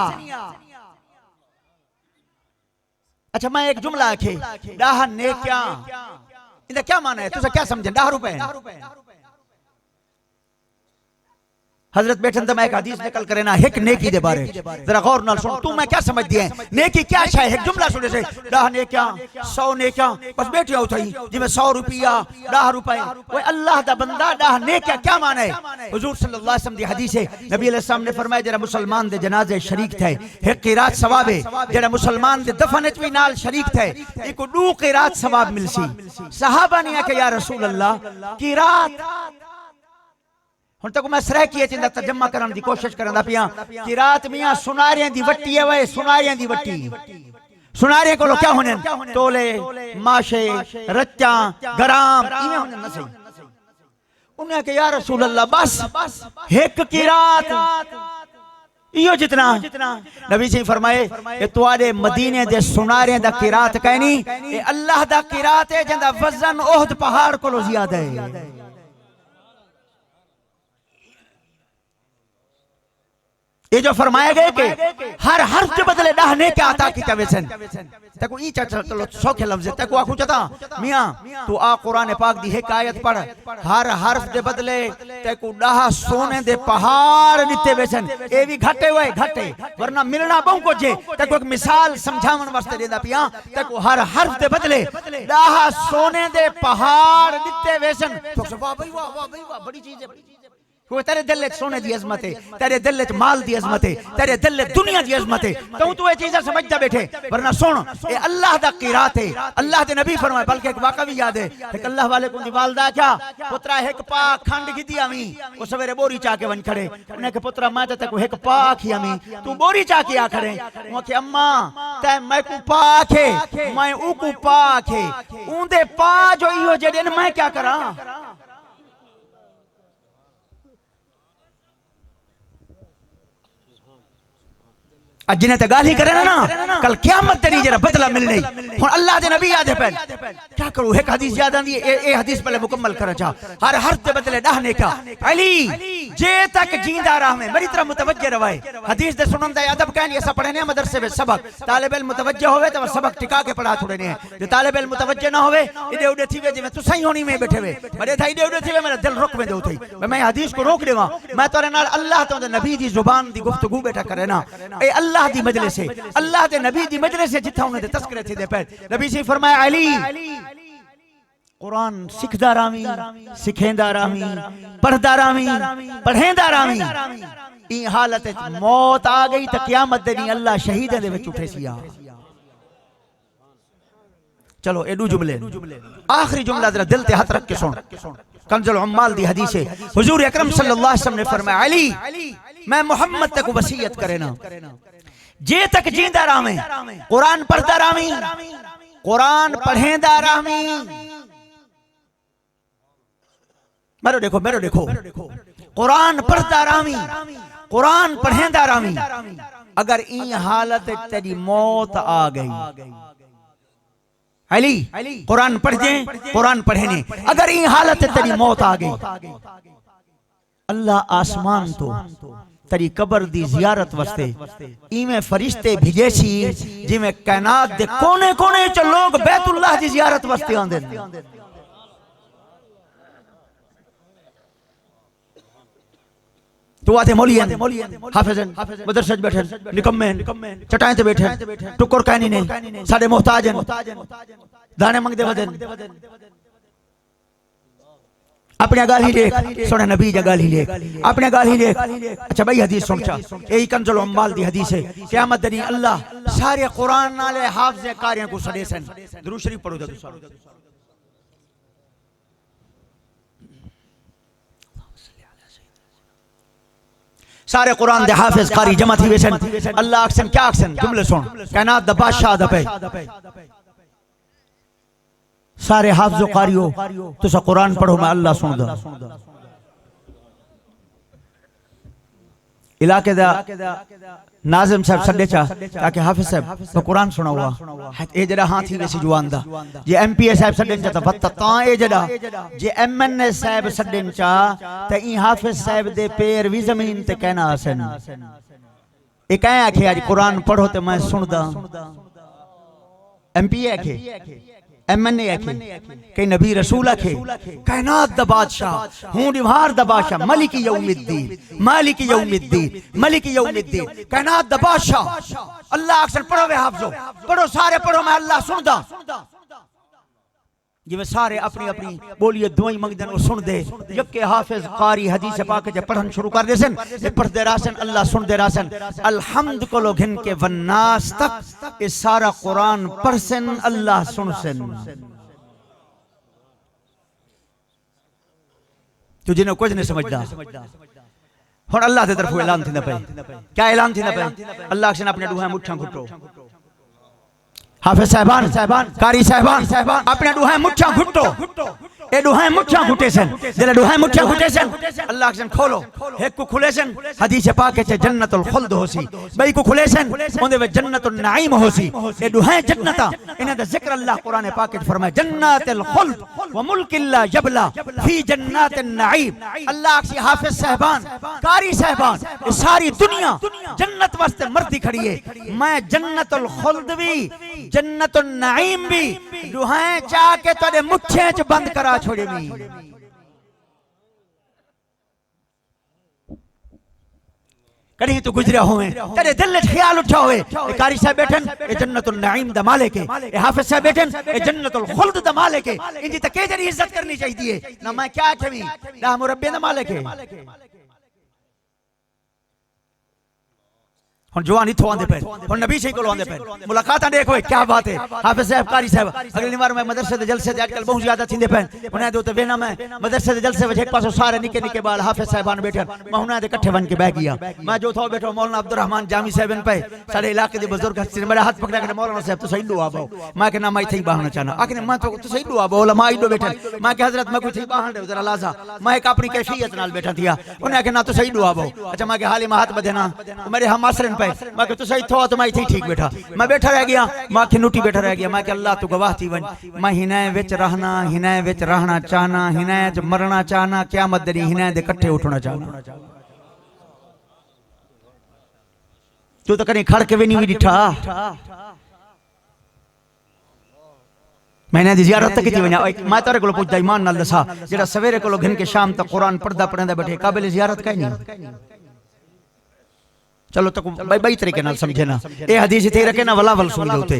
اچھا میں ایک جملہ آکھے 10 نیکیاں انہا کیا معنی ہے تُسا کیا سمجھیں 10 روپے ہیں حضرت بیٹھن تو میں ایک حدیث نکل کرے نا ایک نیکی دے بارے ذرا غور نال سن تو میں کیا سمجھ دیا ہے نیکی کیا شاہ ایک جملہ سنے سے 10 نیکیاں 100 نیکیاں بس بیٹھے ہو تھئی جی میں 100 روپیہ 10 روپے وہ اللہ دا بندہ 10 نیکیاں کیا معنی ہے حضور صلی اللہ علیہ وسلم دی حدیث ہے نبی علیہ السلام نے فرمایا جڑا مسلمان دے جنازے شریک تھے ایک قرات ثواب ہے جڑا مسلمان دے دفن وچ وی نال شریک تھے ایک 2 قرات ثواب ملسی صحابہ نے کہ یا رسول اللہ قرات ہن تک میں سرہ کیے چندہ ترجمہ کرن دی کوشش کرن دا پیاں قرات میاں سناریاں دی وٹی ہے وہ سناریاں دی وٹی سناریاں کو لو کیا ہونے تولے ماشے رچاں گرام ایویں ہونے نہ صحیح انہیں کہ یا رسول اللہ بس ایک قرات ایو جتنا نبی سے فرمائے کہ توارے مدینے دے سناریاں دا قرات کہنی اے اللہ دا قرات ہے جندہ وزن احد پہاڑ کو لو زیادہ ہے یہ جو فرمایا گئے کہ ہر حرف کے بدلے 10 نیکیاں عطا کی تاویسن تکو ای چلو سوکھے لفظ ہے تکو آخو چاہتا میاں تو قرآن پاک دی ایک آیت پڑھ ہر حرف دے بدلے تکو 10 سونے دے پہاڑ دیتے ویسن اے بھی گھٹے ہوئے گھٹے ورنہ ملنا بہن کو جے تکو ایک مثال سمجھاون واسطے دینا پیاں تکو ہر حرف دے بدلے 10 سونے دے پہاڑ دیتے ویسن تو واہ بھائی واہ بڑی چیز ہے وہ تیرے دل وچ سونے دی عظمت ہے تیرے دل وچ مال دی عظمت ہے تیرے دل وچ دنیا دی عظمت ہے تو یہ چیزیں سمجھدا بیٹھے ورنہ سن اے اللہ دا قرات ہے اللہ دے نبی فرمائے بلکہ ایک واقعہ بھی یاد ہے کہ اللہ والے کو دی والدہ کیا پترا ایک پا کھنڈ گدی آویں او سویرے بوری چا کے ون کھڑے انہیں کہ پترا میں تے کو ایک پا کھی آویں تو بوری چا کے آ کھڑے وہ کہ اماں تے میں کو پا کے میں او کو پا کے اون دے پا جو ایو جڑے میں کیا کراں جنہیں تے گالی کرے نا کل قیامت تیری جرہ بدلہ مل نہیں ہن اللہ دے نبی آدھے پہل کیا کرو ایک حدیث یاد آن دی اے حدیث پہلے مکمل کرا چاہ ہر حرف دے بدلے 10 نیکیاں علی جے تک جیندہ راہ میں میری طرح متوجہ روائے حدیث دے سنن دا ادب کہنے ایسا پڑھنے ہیں مدرسے میں سبق طالب علم متوجہ ہوئے تو سبق ٹکا کے پڑھا چھوڑنے ہیں جو طالب علم متوجہ نہ ہوئے ادھے اڑے تھی وے جی میں تو صحیح ہونی میں بیٹھے ہوئے بڑے تھا ادھے اڑے تھی وے میرا دل رک میں دو تھی میں حدیث کو روک دیواں میں تو نال اللہ تو نبی دی زبان دی گفتگو بیٹھا کرے نا اے اللہ دی مجلس ہے اللہ دے نبی دی مجلس ہے جتھا انہاں دے تذکرے تھی دے پے نبی سے فرمایا علی قرآن سکھدا رامی سکھیندا رامی پڑھدا رامی پڑھیندا رامی این حالت موت آ گئی تا قیامت دے اللہ شہید دے وچ اٹھے سیا چلو اے دو جملے آخری جملہ ذرا دل تے ہاتھ رکھ کے سن کنز العمال دی حدیث ہے حضور اکرم صلی اللہ علیہ وسلم نے فرمایا علی میں محمد تک وصیت کرے نا جے تک جیندہ رامی قرآن پڑھدا رامی قرآن پڑھیندا رامی میرے دیکھو قرآن پڑھتا رامی قرآن پڑھیندا رامی اگر این حالت تیری موت آ گئی علی قرآن پڑھ دیں قرآن پڑھنے اگر این حالت تیری موت آ گئی اللہ آسمان تو تیری قبر دی زیارت وستے ای میں فرشتے بھیجے سی جی میں کائنات دے کونے کونے چا لوگ بیت اللہ دی زیارت وستے آن دیں تو آتے مولین حافظن مدرسج بیٹھن نکمین چٹائیں تے بیٹھن ٹکر کہنی نہیں ساڑے محتاجن دانے منگ دے ودن اپنے گال ہی دیکھ سونے نبی جا گال ہی دیکھ اپنے گال ہی دیکھ اچھا بھائی حدیث سنچا یہی کنز العمال دی حدیث ہے قیامت دنی اللہ سارے قرآن نالے حافظ کاریاں کو سڑے سن درود شریف پڑھو جا سارے قرآن دے حافظ قاری جمع تھی ویسن اللہ اکسن کیا اکسن جملے سن کائنات دا بادشاہ دا پہ سارے حافظ و قاریو تو سا قرآن پڑھو میں اللہ سن دا علاقے دا ناظم صاحب سڈے چاہ تاکہ حافظ صاحب تو قرآن سنا ہوا اے جڑا ہاں تھی ویسی جوان دا جی ایم پی اے صاحب سڈے چاہ تا فتتاں اے جڑا جی ایم این اے صاحب سڈے چاہ تا این حافظ صاحب دے پیر وی زمین تے کہنا آسن ایک آئے آکھے آج قرآن پڑھو تے میں سن دا ایم پی اے آکھے ایم این اے آکھے کہ نبی رسول آکھے کائنات دا بادشاہ ہوں دیوار دا بادشاہ ملک یوم الدین مالک یوم الدین ملک یوم الدین کائنات دا بادشاہ اللہ اکثر پڑھو وے حافظو پڑھو سارے پڑھو میں اللہ سن دا یہ سارے اپنی اپنی بولیے دعائیں منگ دیں اور سن دے جب کہ حافظ قاری حدیث پاک جب پڑھن شروع کر دے سن پڑھ دے راسن اللہ سن دے راسن الحمد کو لوگ ہن کے والناس تک اس سارا قرآن پڑھ سن اللہ سن سن تو جنہوں کچھ نہیں سمجھدا اور اللہ دے طرف اعلان تھی نہ پہ کیا اعلان تھی نہ پہ اللہ سے اپنے ڈوہاں مٹھاں گھٹو حافظ صاحبان قاری صاحبان اپنے ڈوہاں مٹھاں گھٹو اے ڈوہاں مٹھاں گھٹے سن جلے ڈوہاں مٹھاں گھٹے سن اللہ سے کھولو ایک کو کھلے سن حدیث پاک ہے جنت الخلد ہو سی بھئی کو کھلے سن اندے وہ جنت النعیم ہو سی اے ڈوہاں جنتا انہیں دا ذکر اللہ قرآن پاک فرمائے جنات الخلد وملک اللہ جبلا فی جنات النعیم اللہ سے حافظ صاحبان قاری صاحبان ساری دنیا جنت واسطے مردی کھڑی ہے میں جنت الخلد بھی جنت النعیم بھی ڈوہاں چاہ کے تو دے مٹھے چ بند کرا چھوڑے میں کہیں تو گزریا ہوئے تیرے دل خیال اٹھا ہوئے اے قاری صاحب بیٹھن اے جنت النعیم دا مالک ہے اے حافظ صاحب بیٹھن اے جنت الخلد دا مالک ہے انجی تکے جنی عزت کرنی چاہیے نہ میں کیا کھویں نہ مربی دا مالک ہے ہن جوان ہی تھواندے پہ ہن نبی سے کو لواندے پہ ملاقاتاں دیکھو کیا بات ہے حافظ صاحب قاری صاحب اگلی بار میں مدرسے دے جلسے تے اج کل بہت زیادہ تھیندے پہ انہاں دے تے وینا میں مدرسے دے جلسے وچ ایک پاسو سارے نکے نکے بال حافظ صاحبان بیٹھے میں انہاں دے کٹھے بن کے بیٹھ گیا میں جو تھا بیٹھو مولانا عبد الرحمن جامی صاحب پہ سارے علاقے دے بزرگ سے میرا ہاتھ پکڑا کے مولانا صاحب تو صحیح دعا باو میں کہ نہ میں تھی باہنا چاہنا اکھنے میں تو صحیح دعا باو علماء ایڈو بیٹھے میں کہ حضرت میں کوئی تھی باہن دے ذرا لازا میں ایک اپنی کیفیت نال بیٹھا تھیا انہاں کہ نہ تو صحیح دعا باو اچھا میں کہ حالی میں ہاتھ بدھنا میرے ہم آسرن پہ میں کہ تو صحیح تھو تو میں تھی ٹھیک بیٹھا میں بیٹھا رہ گیا ماں کی نوٹی بیٹھا رہ گیا میں کہ اللہ تو گواہ تھی ون میں ہنائے وچ رہنا چاہنا ہنائے مرنا چاہنا قیامت دری ہنائے دے کٹھے اٹھنا چاہنا تو کہیں کھڑ کے بھی نہیں ڈٹھا میں نے زیارت تک کی ونجا میں تیرے کو پوچھدا ایمان نال دسا جڑا سویرے کو گھن کے شام تک قرآن پڑھدا پڑھندا بیٹھے قابل زیارت کہیں نہیں چلو تک بئی طریقے نال سمجھے نا اے حدیث تے رکھے نا ولا ول سن دے ہوتے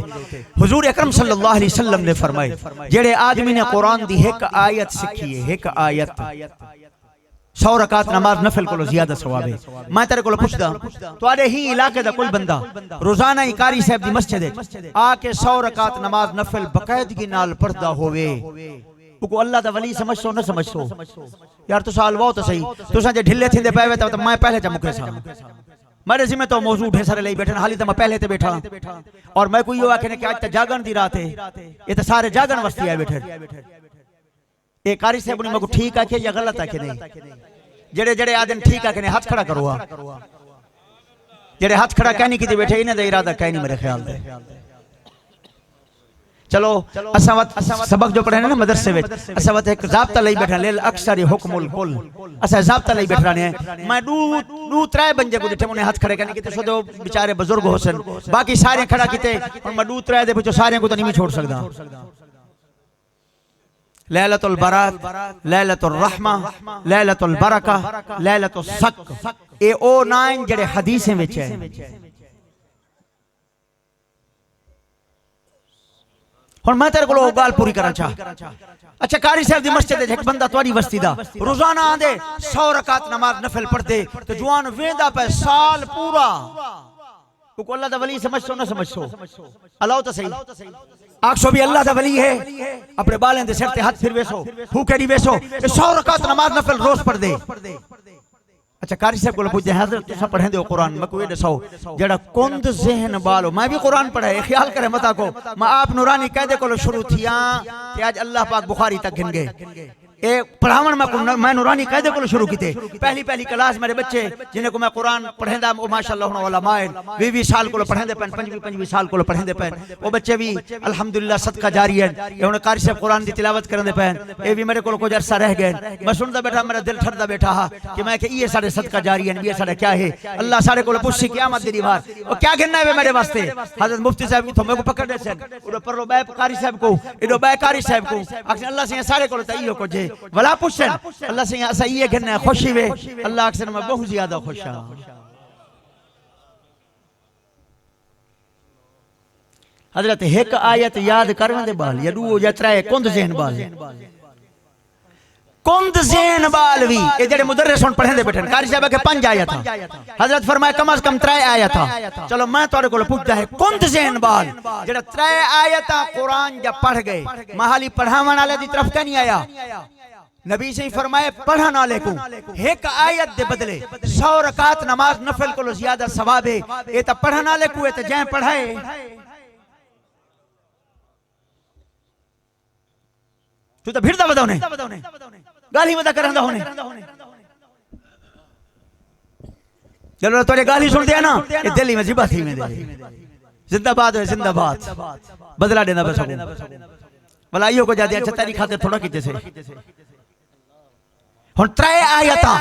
حضور اکرم صلی اللہ علیہ وسلم نے فرمائے جڑے آدمی نے قرآن دی ایک آیت سکھی ہے ایک آیت 100 رکعت نماز نفل کو زیادہ ثواب ہے میں تیرے کو پوچھدا تواڈے ہی علاقے دا کوئی بندہ روزانہ ہی قاری صاحب دی مسجد آ کے 100 رکعت نماز نفل باقاعدگی نال پڑھدا ہووے کو اللہ دا ولی سمجھو نہ سمجھو یار تو سال وہ تو صحیح تساں جے ڈھلے تھیندے پے تے میں پہلے چ مکے سا میرے ذمہ تو موضوع ڈھیر سارے لئی بیٹھے حالی تو میں پہلے تے بیٹھا اور میں کوئی یہ آکھنے کہ آج تے جاگن دی رات ہے یہ تے سارے جاگن وستی آئے بیٹھے اے قاری صاحب نے میں کو ٹھیک آکھے یا غلط آکھے نہیں جڑے جڑے آدن ٹھیک آکھنے ہاتھ کھڑا کرو جڑے ہاتھ کھڑا کہنی کی بیٹھے انہیں دے ارادہ کہنی میرے خیال دے چلو اساوت سبق جو پڑھنے نا مدرسے وچ اساوت ایک ضابطہ لئی بیٹھا لیل اکثر حکم الکل اسا ضابطہ لئی بیٹھا نے میں دو ترے بنجے کو ڈٹھے منے ہاتھ کھڑے کرنے کیتے سو دو بیچارے بزرگ ہوسن باقی سارے کھڑا کیتے اور میں دو ترے دے وچوں سارے کو تو نہیں چھوڑ سکدا لیلۃ البرات لیلۃ الرحمہ لیلۃ البرکہ لیلۃ الصق اے او 9 جڑے حدیثیں وچ ہے اور میں تیرے کو گال پوری کرنا چاہ اچھا قاری صاحب دی مسجد ایک بندہ تواڈی بستی دا روزانہ آندے 100 رکعت نماز نفل پڑھ دے تو جوان ویندا پے سال پورا کو اللہ دا ولی سمجھو نہ سمجھو اللہ تو صحیح آکھو بھی اللہ دا ولی ہے اپنے بالیں دے سر تے ہاتھ پھر ویسو بھوکے نہیں ویسو 100 رکعت نماز نفل روز پڑھ دے اچھا قاری صاحب کو پوچھتے ہیں حضرت تسا پڑھیں دے قرآن میں کوئی دساؤ جڑا کند ذہن بالو میں بھی قرآن پڑھے خیال کرے متا کو میں آپ نورانی قیدے کو شروع تھیاں کہ آج اللہ پاک بخاری تک گن گئے اے پڑھاون میں نورانی قیدے کو شروع کیتے پہلی کلاس میرے بچے جنہیں کو میں قرآن پڑھیں دا ماشاءاللہ ہونا علماء 20 سال کو پڑھیں دے پین 25 سال کو پڑھیں دے پین وہ بچے بھی الحمدللہ صدقہ جاری ہیں یہ انہیں قاری صاحب قرآن دی تلاوت کرن دے پین اے بھی میرے کو کچھ عرصہ رہ گئے میں سندا بیٹھا میرا دل ٹھردا بیٹھا ہا کہ میں کہ یہ سارے صدقہ جاری ہیں یہ سارے کیا ہے اللہ سارے کو پوچھی قیامت دی بار او کیا گننا ہے میرے واسطے حضرت مفتی صاحب کی تو میں کو پکڑ دے سن او پرلو بے قاری صاحب کو ایڈو بے قاری صاحب کو اکثر اللہ سے سارے کو تئیو کو جے ولا پوچھن اللہ سے ایسا یہ گھرنا ہے خوشی وے اللہ اکثر میں بہت زیادہ خوش ہوں حضرت ایک آیت یاد کرنے دے بال یا دو یا ترے کند ذہن بال کند ذہن بال بھی یہ جڑے مدرسون پڑھیں دے بیٹھن قاری صاحب کے 5 آیا تھا حضرت فرمائے کم از کم 3 آیا تھا چلو میں توڑے کو پوچھتا ہے کند ذہن بال جڑا 3 آیتاں قرآن جب پڑھ گئے محالی پڑھاون والے دی طرف کا نہیں آیا نبی سے فرمائے پڑھن والے کو ایک آیت دے بدلے 100 رکعت نماز نفل کو زیادہ ثواب ہے یہ تو پڑھن والے کو ہے تو جائیں پڑھائے تو تو بھردا بدا ہونے گالی بدا کرندہ ہونے چلو تو گالی سن دیا نا یہ دلی میں زبا تھی میں دے زندہ باد ہے زندہ باد بدلا دینا بس ولائیوں کو جا دیا اچھا تیری خاطر تھوڑا کیتے سے ہن 3 آیتاں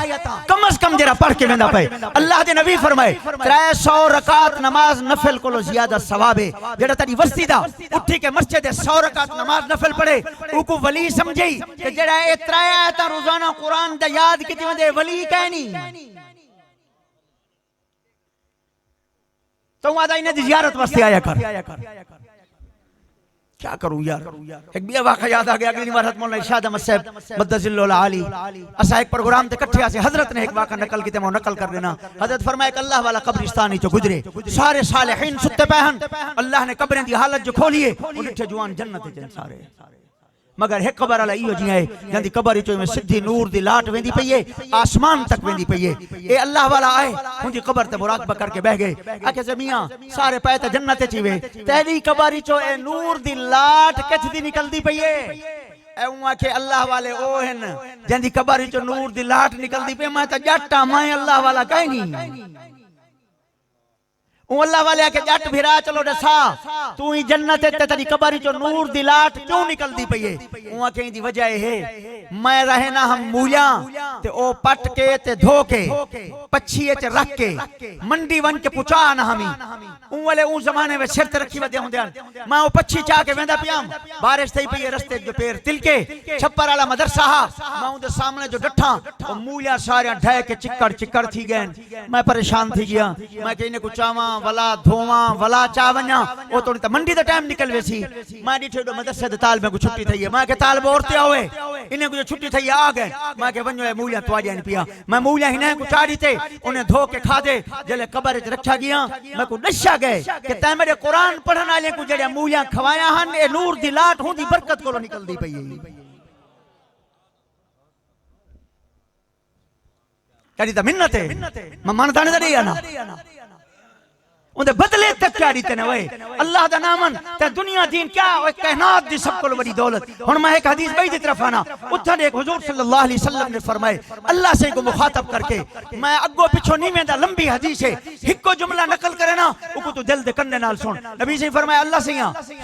کم از کم جرا پڑھ کے ویندا پے اللہ دے نبی فرمائے 300 رکعت نماز نفل کو زیادہ ثواب ہے جڑا تیری وستی دا اٹھی کے مسجد 100 رکعت نماز نفل پڑھے او کو ولی سمجھئی کہ جڑا اے 3 آیتاں روزانہ قرآن دا یاد کیتی وندے ولی کہنی تو وعدہ انہیں دی زیارت واسطے آیا کر کیا کروں یار ایک بھی واقعہ یاد آ گیا اگلی مرحت مولانا ارشاد احمد صاحب مدذ اللہ علی اسا ایک پروگرام تے کٹھے آسے حضرت نے ایک واقعہ نقل کیتے میں نقل کر دینا حضرت فرمایا کہ اللہ والا قبرستانی جو گزرے سارے صالحین ستے پہن اللہ نے قبریں دی حالت جو کھولیے انٹھے جوان جنت جن سارے مگر ایک قبر والا ایو جی ہے جن دی قبر وچوں میں سدھی نور دی لاٹ ویندی پئی ہے آسمان تک ویندی پئی ہے اے اللہ والا آئے ان دی قبر تے مراقبہ کر کے بیٹھ گئے آکھے سے میاں سارے پے تے جنت وچ وے تیری قبر وچوں اے نور دی لاٹ کتھ دی نکلدی پئی ہے اے اواں کہ اللہ والے او ہن جن دی قبر وچوں نور دی لاٹ نکلدی پئی میں تے جٹا میں اللہ والا کہیں نہیں اللہ والے کہ جٹ بھرا چلو دسا تو ہی جنت تے تیری قبر جو نور دی لاٹ کیوں نکل دی پئی ہے؟ اوہاں کہیں دی وجہ ہے میں رہنا ہم مولیاں تے او پٹ کے تے دھو کے پچھیے تے رکھ کے منڈی ون کے پچا نہ ہمیں اون والے اون زمانے میں سر تے رکھی ودے ہوندے میں او پچھی چاہ کے ویندا پیام بارش تھی پئی رستے جو پیر تل کے چھپر والا مدرسہ میں اون دے سامنے جو ڈٹھاں او مولیاں سارے ڈھے کے چکر تھی گئے میں پریشان تھی گیا میں کہ انہیں کو چاواں ولا دھواں ولا چاونیاں او تو منڈی دا ٹائم نکل ویسی میں ڈیٹھے دو مدرسے دے طالب کو چھٹی تھی میں کہ طالب عورتیں ہوئے انہیں کو چھٹی تھی آ گئے میں کہ ونجو ہے مولیاں تو آجائیں پیا میں مولیاں ہی کو چاڑی تے انہیں دھو کے کھا دے جلے قبر رکھا گیا میں کو نشا گئے کہ تے میرے قرآن پڑھنا لیں کو جڑے مولیاں کھوایا ہن اے نور دی لاٹ ہوں دی برکت کو نکل دی پئی کہڑی تا منت ہے میں مانتانے دا نہیں آنا اندھے بدلے تک کیا دیتے نے وے اللہ دا نامن تے دنیا دین کیا وہ کائنات دی سب کو بڑی دولت ہن میں ایک حدیث بھائی دی طرف آنا اتھا نے ایک حضور صلی اللہ علیہ وسلم نے فرمائے اللہ سے کو مخاطب کر کے میں اگو پچھو نہیں میں دا لمبی حدیث ہے ایک کو جملہ نقل کرے نا اکو تو دل دے کرنے نال سن نبی سے فرمائے اللہ سے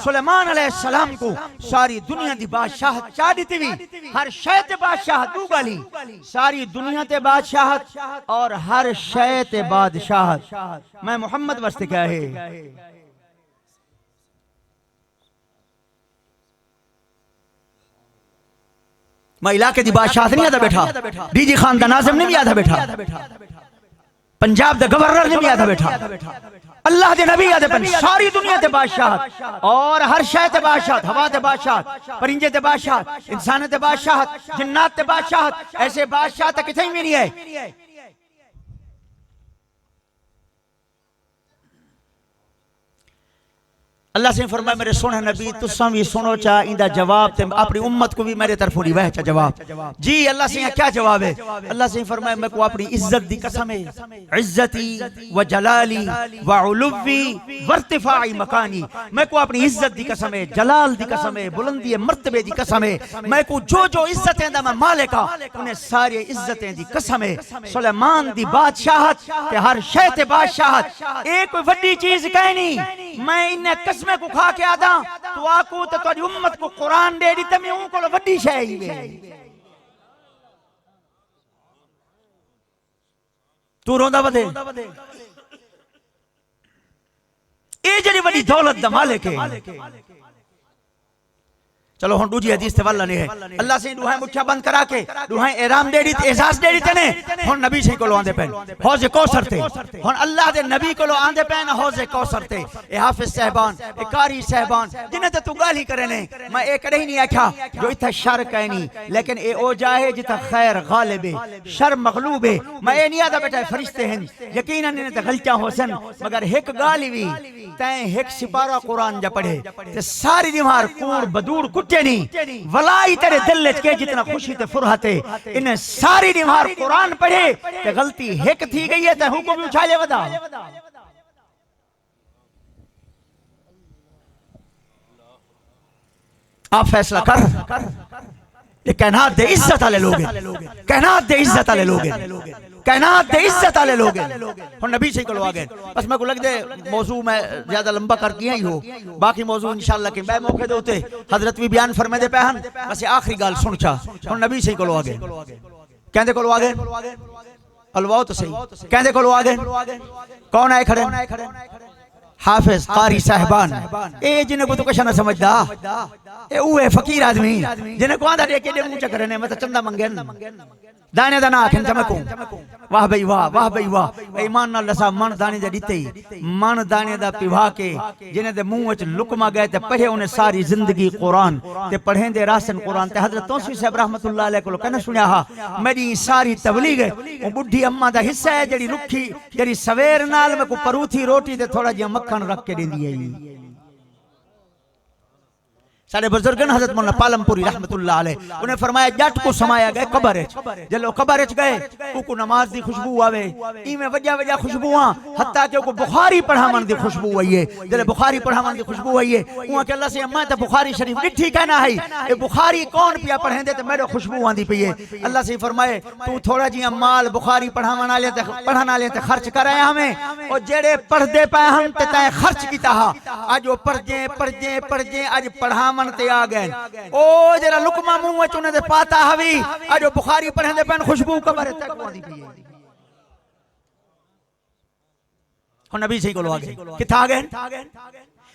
سلیمان علیہ السلام کو ساری دنیا دی بادشاہت چاہ دیتی ہوئی ہر شے تے بادشاہت دو گالی ساری دنیا تے بادشاہت اور ہر شے تے بادشاہت میں محمد واسطے کیا ہے میں علاقے دی بادشاہت نہیں آدھا بیٹھا ڈی جی خان دا ناظم نہیں آدھا بیٹھا پنجاب دا گورنر نہیں آدھا بیٹھا اللہ دے نبی آدھے پن ساری دنیا تے بادشاہت اور ہر شے تے بادشاہت ہوا تے بادشاہت پرنجے تے بادشاہت انسان تے بادشاہت جنات تے بادشاہت ایسے بادشاہت کتھیں بھی نہیں ہے اللہ سے فرمائے میرے سونے نبی تساں بھی سنو چاہ اندہ جواب تے اپنی امت کو بھی میرے طرف ہوئی وہ چاہ جواب جی اللہ سے کیا جواب ہے اللہ سے فرمائے میں کو اپنی عزت دی قسم ہے عزتی و جلالی و علوی و ارتفاعی مکانی میں کو اپنی عزت دی قسم ہے جلال دی قسم ہے بلندی مرتبے دی قسم ہے میں کو جو عزتیں دا میں مالکا انہیں ساری عزتیں دی قسم ہے سلیمان دی بادشاہت تے ہر شے تے بادشاہت ایک کوئی وڈی چیز کہیں نہیں میں انہیں قسم میں کو کھا کے آدھا تو آکو تو تاری امت کو قرآن دے دیتا میں ان کو لو وڈی شاہی بے تو روندہ بدے اے جڑی وڈی دولت دا مالک ہے چلو ہن دوجی حدیث تے والا نہیں ہے اللہ سے دوہائیں مٹھیا بند کرا کے دوہائیں احرام دے دیتے احساس دے دیتے نے ہن نبی سے کولو آندے پہن حوض کوثر تے ہن اللہ دے نبی کولو آندے پہن حوض کوثر تے اے حافظ صاحبان اے قاری صاحبان جنہیں تے تو گالی کرے نے میں ایک کڑے ہی نہیں آکھا جو اتھا شر کہیں نہیں لیکن اے او جاہے جتا خیر غالب ہے شر مغلوب ہے میں اے نہیں آدھا بیٹھا فرشتے ہیں یقیناً انہیں تے غلطیاں ہو سن مگر ایک گالی بھی تین ایک سپارہ قرآن جا پڑھے تے ساری دیوار کوڑ بدور کٹے نہیں ولائی تیرے دل لچ کے جتنا خوشی تے فرحتے انہیں ساری دیوار قرآن پڑھے کہ غلطی ایک تھی گئی ہے تے حکم اچھالے ودا آپ فیصلہ کر یہ کائنات دے عزت والے لوگ ہیں کائنات دے عزت والے لوگ ہیں کائنات دے عزت والے لوگ ہیں اور نبی سے کلو آگئے بس میں کو لگ دے موضوع میں زیادہ لمبا کر کیا ہی ہو باقی موضوع انشاءاللہ کہ میں موقع دے ہوتے حضرت بھی بیان فرمے دے پہن بس یہ آخری گال سن چاہ اور نبی سے کلو آگئے کہندے کلو آگئے الواؤ تو صحیح کہندے کلو آگئے کون آئے کھڑے حافظ قاری صاحبان اے جنہیں کو تو کشا نہ سمجھ دا اے اوہ فقیر آدمی جنہیں کو آندھا دے کے دے مونچا کرنے میں تو چندہ منگین دانے دا ناکھن چمکوں واہ بھئی واہ ایمان نہ لسا من دانے دا دیتے ہی من دانے دا پیوا کے جنہیں دے منہ وچ لکما گئے تے پڑھے انہیں ساری زندگی قرآن تے پڑھیں دے راسن قرآن تے حضرت توسوی صاحب رحمت اللہ علیہ کو کہنا سنیا ہا میری ساری تبلیغ ہے وہ بڑھی اممہ دا حصہ ہے جڑی رکھی جڑی سویر نال میں کو پروتھی روٹی تے تھوڑا جی مکھن رکھ کے دیں دی ہے سارے بزرگن حضرت مولانا پالم پوری رحمت اللہ علیہ انہیں فرمایا جٹ کو سمایا گئے قبر اچ جلو قبر اچ گئے کو نماز دی خوشبو آوے ایویں وجہ خوشبوواں حتیٰ کہ کو بخاری پڑھاون دی خوشبو آئی ہے جلے بخاری پڑھاون دی خوشبو آئی ہے وہاں کہ اللہ سے اماں تے بخاری شریف ڈٹھی کہنا ہے اے بخاری کون پیا پڑھیں دے تے میرے خوشبو آندی پئی ہے اللہ سے فرمائے تو تھوڑا جی مال بخاری پڑھاون والے تے پڑھن والے تے خرچ کرائے ہمیں اور جڑے پڑھ دے پے ہم تے تے خرچ کیتا ہا اج وہ پڑھ جے اج پڑھا تے آ گئے او جرا لقمہ منہ وچ انہاں دے پاتا ہوی اجو بخاری پڑھن دے پن خوشبو قبر تک واندی پئی ہن نبی صحیح کولو آ گئے کتھا آ گئے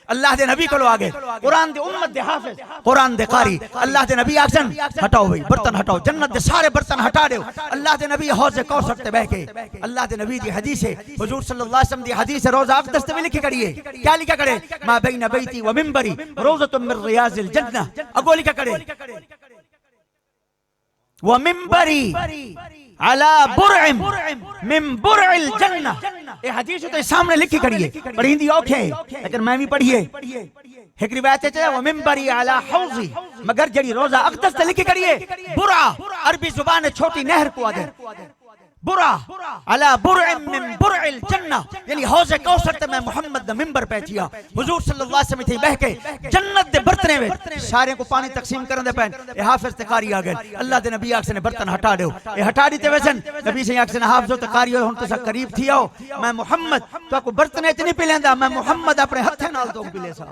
اللہ دے نبی کولو آ گئے قرآن دے امت دے حافظ قرآن دے قاری اللہ دے نبی آکسن ہٹاؤ بھئی برتن ہٹاؤ جنت دے سارے برتن ہٹا دیو اللہ دے نبی حوض کوثر تے بہ کے اللہ دے نبی دی حدیث ہے حضور صلی اللہ علیہ وسلم دی حدیث روزہ اقدس تے لکھی کڑی ہے کیا لکھا کڑے ما بین بیتی و منبری روضۃ من ریاض الجنہ اگو لکھا کڑے و منبری علی برع من برع الجنہ یہ حدیث تو سامنے لکھی کڑی ہے پڑھی دی اوکھے لیکن میں بھی پڑھیے ایک روایت ہے وہ منبری علی حوضی مگر جڑی روزہ اقدس تے لکھی کڑی ہے برع عربی زبان چھوٹی نہر کو آدھے برع علی برع من برع الجنہ یعنی حوض کوثر تے میں محمد دا منبر پہ تھیا حضور صلی اللہ علیہ وسلم تھی بہ کے جنت دے برتنے میں سارے کو پانی تقسیم کرن دے پین اے حافظ تے قاری آ گئے اللہ دے نبی آکھ سے نے برتن ہٹا دیو اے ہٹا دیتے ویسن نبی سے آکھ سے نے حافظ تے قاری ہن تو سا قریب تھی آؤ میں محمد تو کو برتنے اتنی پی لیندا میں محمد اپنے ہتھے نال تو پی لے سا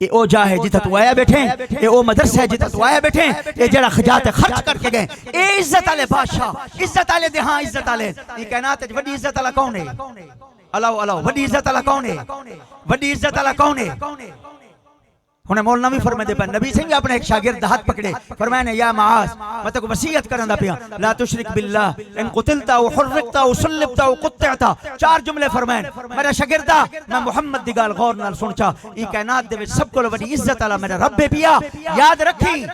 اے او جاہے جتا تو آیا بیٹھیں اے او مدرسہ ہے جتا تو آیا بیٹھیں اے جڑا خجات خرچ کر کے گئے اے عزت آلے بادشاہ عزت آلے دہاں عزت آلے یہ کہنات ہے وڈی عزت آلہ کون ہے اللہ وڈی عزت آلہ کون ہے وڈی عزت آلہ کون ہے انہیں مولانا بھی فرمائے دے پہ نبی سنگھ اپنے ایک شاگرد ہاتھ پکڑے فرمائے نے یا معاذ میں تک وسیعت کرن دا پیا لا تشرک باللہ ان قتلتا و حرقتا و سلبتا و قطعتا 4 جملے فرمائے میرا شاگردہ میں محمد دی گال غور نال سنچا یہ کائنات دے وچ سب کو بڑی عزت والا میرا رب پیا یاد رکھی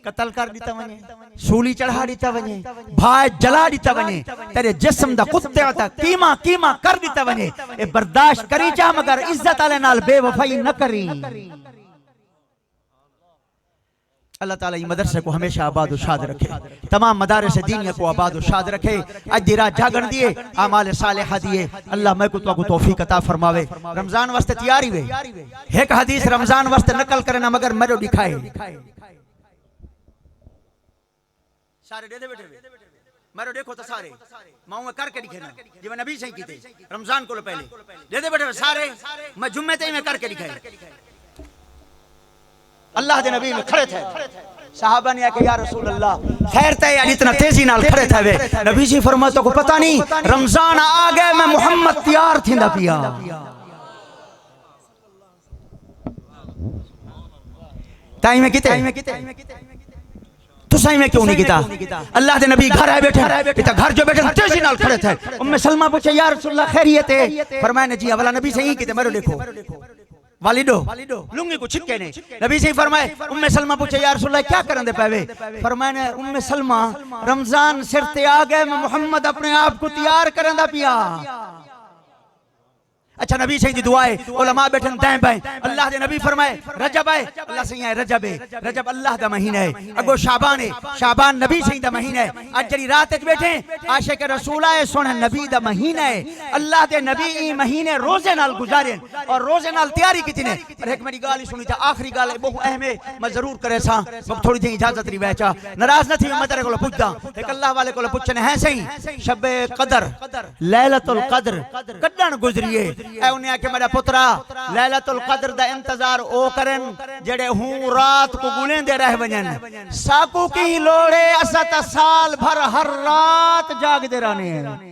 قتل کر دیتا ونجے سولی چڑھا دیتا ونجے بھائی جلا دیتا ونجے تیرے جسم دا قطعتا قیمہ کر دیتا ونجے اے برداشت کری چاہ مگر عزت والے نال بے وفائی نہ کری اللہ تعالیٰ یہ مدرسے کو ہمیشہ آباد و شاد رکھے تمام مدارس دینیہ کو آباد و شاد رکھے اج دی رات جاگن دیے اعمال صالحہ دیے اللہ میں کو توفیق عطا فرماوے رمضان واسطے تیاری وے ایک حدیث رمضان واسطے نقل کرنا مگر میرے دکھائے سارے دے دے بیٹھے میرے دیکھو تو سارے ماں میں کر کے دکھے نا جو میں نبی سے کی تھے رمضان کو پہلے دے دے بیٹھے سارے میں جمعے تے میں کر کے دکھائے اللہ دے نبی میں کھڑے تھے صحابہ نے کہا یا رسول اللہ خیر تے یعنی اتنا تیزی نال کھڑے تھے وے نبی جی فرماتا کو پتہ نہیں رمضان آ گئے میں محمد تیار تھیندا پیا ٹائم میں کتے تو صحیح میں کیوں نہیں کیتا اللہ دے نبی گھر آئے بیٹھے گھر جو بیٹھے تیزی نال کھڑے تھے ام سلمہ پوچھے یا رسول اللہ خیریت ہے فرمایا نے جی اولا نبی سے ہی کیتے میرے دیکھو والدو لنگی کو چھکے نے نبی سے فرمائے ام سلمہ پوچھے یا رسول اللہ کیا کرن دے پہوے فرمائے نے ام سلمہ رمضان سرتے آگئے میں محمد اپنے آپ کو تیار کرن دا پیا اچھا نبی سے دی دعائے علماء بیٹھن دائیں بائیں اللہ دے نبی فرمائے رجب آئے اللہ سے یہ رجب ہے رجب اللہ دا مہینہ ہے اگو شعبان ہے شعبان نبی سے دا مہینہ ہے آج جڑی رات اچ بیٹھیں عاشق رسول آئے سونے نبی دا مہینہ ہے اللہ دے نبی ای مہینے روزے نال گزاریں اور روزے نال تیاری کی تینے اور ایک میری گالی سنی تھا آخری گال بہت اہم ہے میں ضرور کرے سا وقت تھوڑی دیں اجازت ری بیچا ناراض نہ تھی میں تیرے کو پوچھ دا ایک اللہ والے کو پوچھنے ہیں صحیح شب قدر لیلۃ القدر کدن گزریے اے انہیں کہ میرا پترا لیلۃ القدر دا انتظار او کرن جڑے ہوں رات کو گلیں دے رہ ونجن ساکو کی لوڑے اسا سال بھر ہر رات جاگ دے رہنے ہیں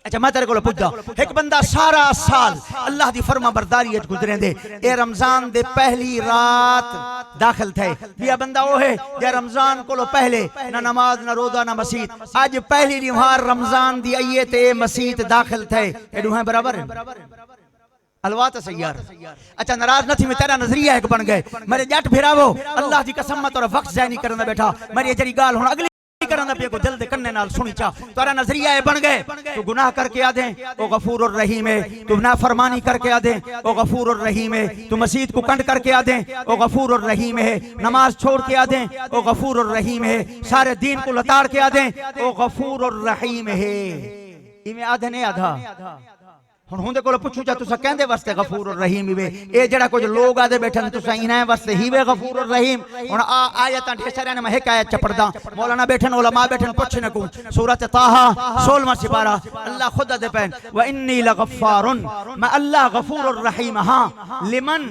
اچھا میں تیرے کو پوچھتا ایک بندہ سارا سال اللہ دی فرما برداریت گزریں دے اے رمضان دے پہلی رات داخل تھے یہ بندہ وہ ہے جے رمضان کو پہلے نہ نماز نہ روزہ نہ مسجد آج پہلی نہار رمضان دی آئیے تے مسجد داخل تھے یہ دوہیں برابر ہیں الوات سیار اچھا ناراض نہ تھی میں تیرا نظریہ ایک بن گئے میرے جٹ بھیراوو اللہ دی قسمت اور وقت ذہنی کرنا بیٹھا میری جری گال ہونا اگلی کرنا پیا کو دل دے کرنے نال سنی چا تارا نظریہ بن گئے تو گناہ کر کے آدھیں او غفور الرحیم ہے تو نافرمانی کر کے آدھیں او غفور الرحیم ہے تو مسجد کو کنڈ کر کے آدھیں او غفور الرحیم ہے نماز چھوڑ کے آدھیں او غفور الرحیم ہے سارے دین کو لتاڑ کے آدھیں او غفور الرحیم ہے ایویں آدھے نہیں آدھا ہن ہوندے کول پوچھو چا تسا کہندے واسطے غفور الرحیم ہی وے اے جڑا کچھ لوگ آدھے بیٹھن تسا انہاں واسطے ہی وے غفور الرحیم ہن آیتاں ڈھیسرے نے میں ایک آیت چ پڑھدا مولانا بیٹھن علماء بیٹھن پوچھنے کو سورۃ طہ 16واں سپارہ اللہ خود دے پین و انی لغفار میں اللہ غفور الرحیم ہاں لمن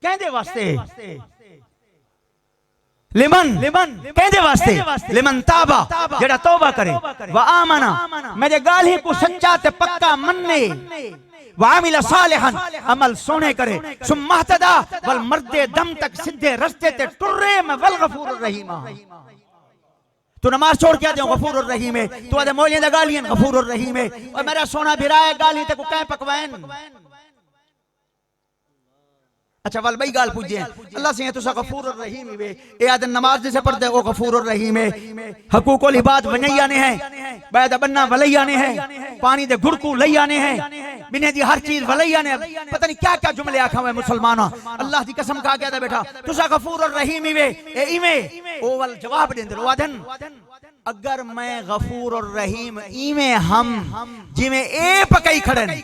کہندے واسطے لمن کہندے واسطے لمن تابا جڑا توبہ کرے وآمنا میرے گالی کو سچا تے پکا مننے وعمل صالحا عمل سونے کرے ثم اهتدى والمرد دم تک سدھے رستے تے ٹرے میں والغفور الرحیم تو نماز چھوڑ کے آدھے غفور الرحیم ہے تو آدھے مولیاں دا گالین غفور الرحیم ہے اور میرا سونا بھرائے گالی تے کو کہیں پکوین اچھا وال بھائی گال پوچھیں اللہ سے تو سا غفور الرحیم ہے اے آدھن نماز جسے پڑھتے وہ غفور الرحیم ہے حقوق العباد ونی آنے ہیں باید بننا ولی آنے ہیں پانی دے گھڑکو لئی آنے ہیں بنے دی ہر چیز ولی آنے ہیں پتہ نہیں کیا کیا جملے آکھا ہوئے مسلمانہ اللہ دی قسم کہا گیا تھا بیٹھا تو سا غفور الرحیم ہے اے ایمیں اوال جواب دیں دل وادن اگر میں غفور الرحیم ایمیں ہم جی میں اے پکائی کھڑن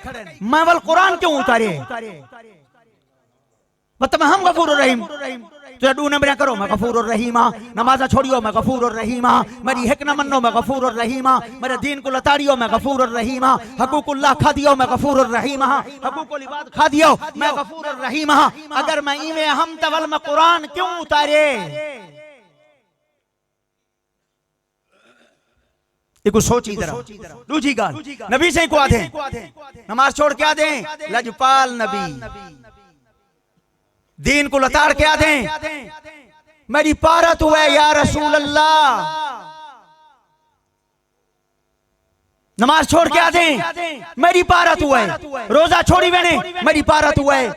میں والقرآن کیوں اتارے مطلب ہم غفور الرحیم تو دو نمبریں کرو میں غفور الرحیم نمازہ چھوڑیو میں غفور الرحیم میری حق نہ منو میں غفور الرحیم میرے دین کو لتاڑیو میں غفور الرحیم حقوق اللہ کھا دیو میں غفور الرحیم حقوق العباد کھا دیو میں غفور الرحیم اگر میں ایویں ہم تول میں قرآن کیوں اتارے ایک سوچی طرح دوجی گال نبی سے کو آدھیں نماز چھوڑ کے آدھیں لجپال نبی دین کو لتاڑ کے آدھیں میری پارت ہوئے یا رسول اللہ نماز چھوڑ کے آدھیں میری پارت ہوئے روزہ چھوڑی وینے میری پارت ہوئے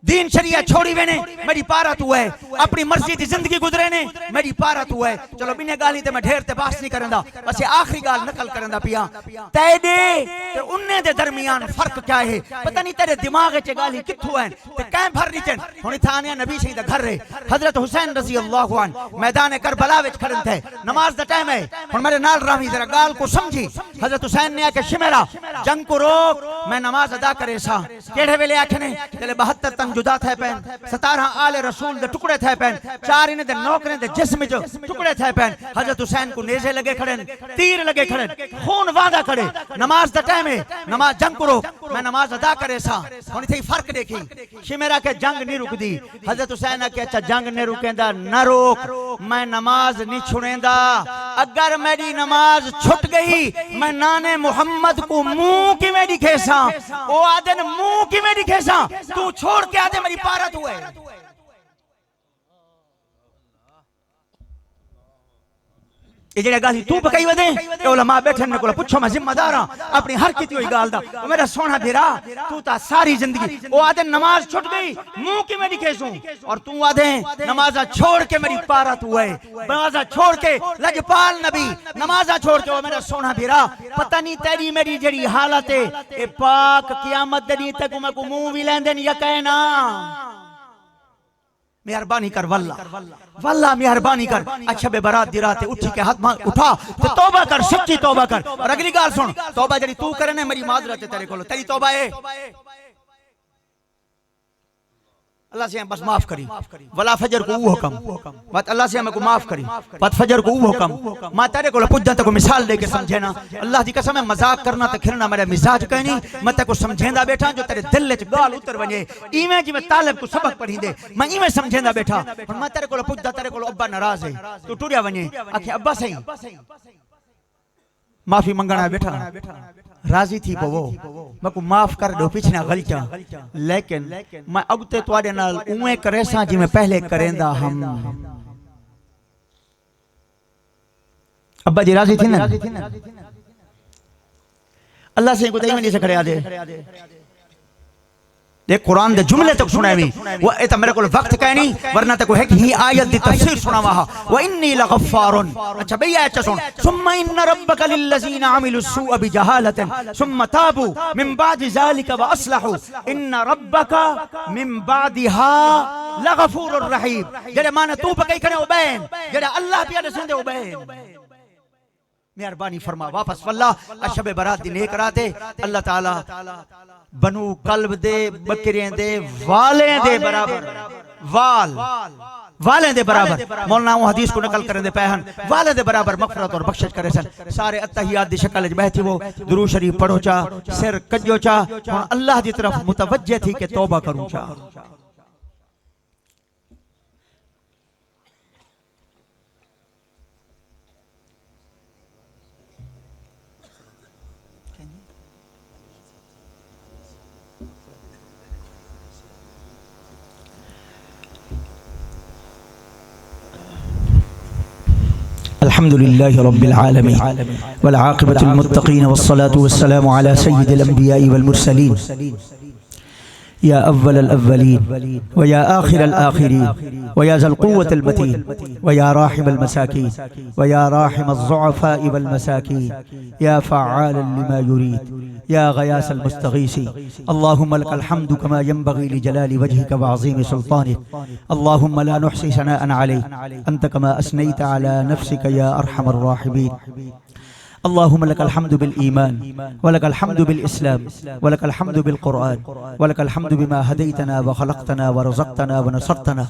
دین شریعت چھوڑی وینے میری پارت ہوئے اپنی مرضی دی زندگی گزرے نے میری پارت ہوئے چلو بینے گالی تے میں ڈھیر تے باس نہیں کرندہ بس یہ آخری گال نقل کرندہ پیا تے دے تے انہیں دے درمیان فرق کیا ہے پتہ نہیں تیرے دماغ چے گالی کتھو ہیں تے کہیں بھر نیچن ہونی تھانیا نبی شہید گھر رہے حضرت حسین رضی اللہ عنہ میدان کربلا وچ کھڑن تھے نماز دا ٹائم ہے ہن میرے نال رامی ذرا گال کو سمجھی حضرت حسین نے آکے شمیرا جنگ کو روک میں نماز ادا کرے سا کیڑے ویلے آکھنے تیلے 72 تنگ جدا تھے پین 17 آل رسول دے ٹکڑے تھے پین 4 انہیں دے نوکریں دے جسم جو ٹکڑے تھے پین حضرت حسین کو نیزے لگے کھڑے تیر لگے کھڑے خون وعدہ کھڑے نماز دا ٹائم ہے نماز جنگ کرو میں نماز ادا کرے سا ہونی تھی فرق دیکھی شمیرا کہ جنگ نہیں رک دی حضرت حسین نے کہ اچھا جنگ نہیں رکیں دا نہ روک میں نماز نہیں چھڑیں دا اگر میری نماز چھٹ گئی میں نانے محمد کو منہ کی میں دکھے سا او آدن منہ کی میں دکھے سا تو چھوڑ کے آدھے میری پارت ہوئے یہ جڑے گالی تو پکائی ودیں اے علماء بیٹھن نے کو پوچھو میں ذمہ دار ہاں اپنی ہر کیتی ہوئی گال دا میرا سونا بھیرا تو تا ساری زندگی او آدھے نماز چھٹ گئی منہ کی میں دکھے سوں اور تو آدھے نمازہ چھوڑ کے میری پارت ہوئے نمازہ چھوڑ کے لجپال نبی نمازہ چھوڑ کے میرا سونا بھیرا پتہ نہیں تیری میری جڑی حالت ہے اے پاک قیامت دنی تک میں کو منہ بھی لیندن یا کہنا مہربانی کر واللہ مہربانی کر اچھا بے برات دی راتے اٹھی کے ہاتھ اٹھا تو توبہ کر سچی توبہ کر اور اگلی گال سن توبہ جڑی تو کرنے میری معذرت ہے تیرے کولو تیری توبہ ہے اللہ سے ہم بس معاف کری ولا فجر کو وہ حکم بات اللہ سے ہمیں کو معاف کری بات فجر کو وہ حکم ماں تیرے کو پجھا تک مثال دے کے سمجھینا اللہ دی قسم ہے مذاق کرنا تے کھلنا میرے مزاج کہیں نہیں میں تے کو سمجھیندہ بیٹھا جو تیرے دل لے گال اتر ونجے ایمیں جی میں طالب کو سبق پڑھی دے میں ایمیں سمجھیندہ بیٹھا میں تیرے کو پجھا تیرے کو ابا ناراض ہے تو ٹوریا ونجے آکھے ابا صحیح معافی منگنا بیٹھا راضی تھی پو میں کو معاف کر دو پیچھنا غلطاں لیکن میں اگتے توڑے نال اویں کرے ساں جی میں پہلے کریں دا ہم ابا جی راضی تھی نا اللہ سے کو دائیویں نہیں سے کھڑے آدھے دیکھ قرآن دے جملے تک سنائے بھی وہ ایتا میرے کو وقت کہنی ورنہ تک ہے کہ ہی آیت دی تفسیر سنا وہا وَإِنِّي لَغَفَّارٌ اچھا بھئی آیت سن ثُمَّ إِنَّ رَبَّكَ لِلَّذِينَ عَمِلُوا السُّوءَ بِجَهَالَةٍ ثُمَّ تَابُوا مِن بَعْدِ ذَلِكَ وَأَصْلَحُوا إِنَّ رَبَّكَ مِن بَعْدِهَا لَغَفُورٌ رَحِيمٌ جڑے مانا تو پکئی کھڑے عبین جڑے اللہ پہ دسندے عبین مہربانی فرما واپس واللہ اشب برات دی نیک راتے اللہ تعالی بنو قلب دے بکرین دے والیں دے برابر والیں دے برابر مولانا وہ حدیث کو نقل کرنے دے پہن والیں دے برابر مغفرت اور بخشش کرے سن سارے اتحیات دی شکل بہتی وہ درود شریف پڑھو چا سر کجو چا اللہ دی طرف متوجہ تھی کہ توبہ کروں چا الحمد لله رب العالمين والعاقبة المتقين والصلاة والسلام على سيد الأنبياء والمرسلين يا أول الأولين ويا آخر الآخرين ويا ذا القوة المتين ويا راحم المساكين ويا راحم الضعفاء والمساكين يا فعالا لما يريد يا غياث المستغيثين اللهم لك الحمد كما ينبغي لجلال وجهك وعظيم سلطانك اللهم لا نحصي ثناء عليك أنت كما أثنيت على نفسك يا أرحم الراحمين اللهم لك الحمد بالإيمان ولك الحمد بالإسلام ولك الحمد بالقرآن ولك الحمد بما هديتنا وخلقتنا ورزقتنا ونصرتنا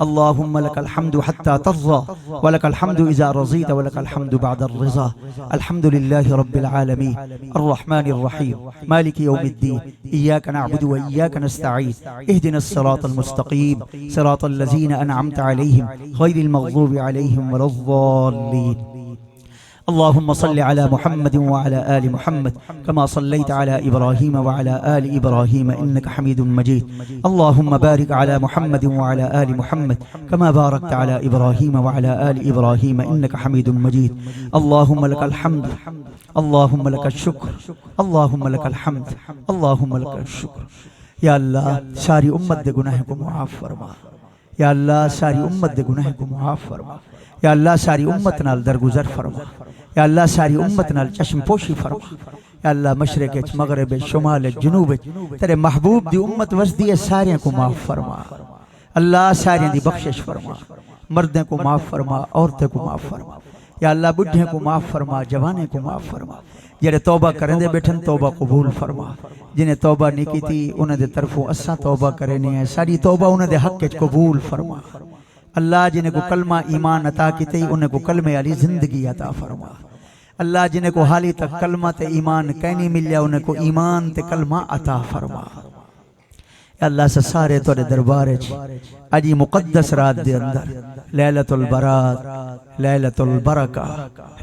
اللهم لك الحمد حتى ترضى ولك الحمد إذا رضيت ولك الحمد بعد الرضا الحمد لله رب العالمين الرحمن الرحيم مالك يوم الدين إياك نعبد وإياك نستعين اهدنا الصراط المستقيم صراط الذين أنعمت عليهم غير المغضوب عليهم ولا الضالين اللهم صل على محمد وعلى آل محمد كما صليت على إبراهيم وعلى آل إبراهيم إنك حميد مجيد اللهم بارك على محمد وعلى آل محمد كما باركت على إبراهيم وعلى آل إبراهيم إنك حميد مجيد اللهم لك الحمد اللهم لك الشكر اللهم لك الحمد اللهم لك الشكر یا اللہ ساری امت دے گناہ کو معاف فرما یا اللہ ساری امت دے گناہ کو معاف فرما یا اللہ ساری امت نال درگزر فرما یا اللہ ساری امت نال چشم پوشی فرما یا اللہ مشرق مغرب شمال جنوب تیرے محبوب دی امت وسدی سارے کو معاف فرما اللہ سارے دی بخشش فرما مردیں کو معاف فرما عورتیں کو معاف فرما یا اللہ بڈھیں کو معاف فرما جوانے کو معاف فرما جڑے توبہ کریں دے بیٹھن توبہ قبول فرما جنہیں توبہ نہیں کی تھی انہیں دے طرفوں اساں توبہ کرنے ہیں ساری توبہ انہیں دے حق قبول فرما اللہ جنہیں کو کلمہ ایمان عطا کی تھی انہیں کو کلمہ علی زندگی عطا فرما اللہ جنہیں کو حالی تک کلمہ تے ایمان کہنی ملیا انہیں کو ایمان تے کلمہ عطا فرما اللہ سے سارے توڑے دربارے اجی مقدس رات دے اندر لیلۃ البرات لیلۃ البرکہ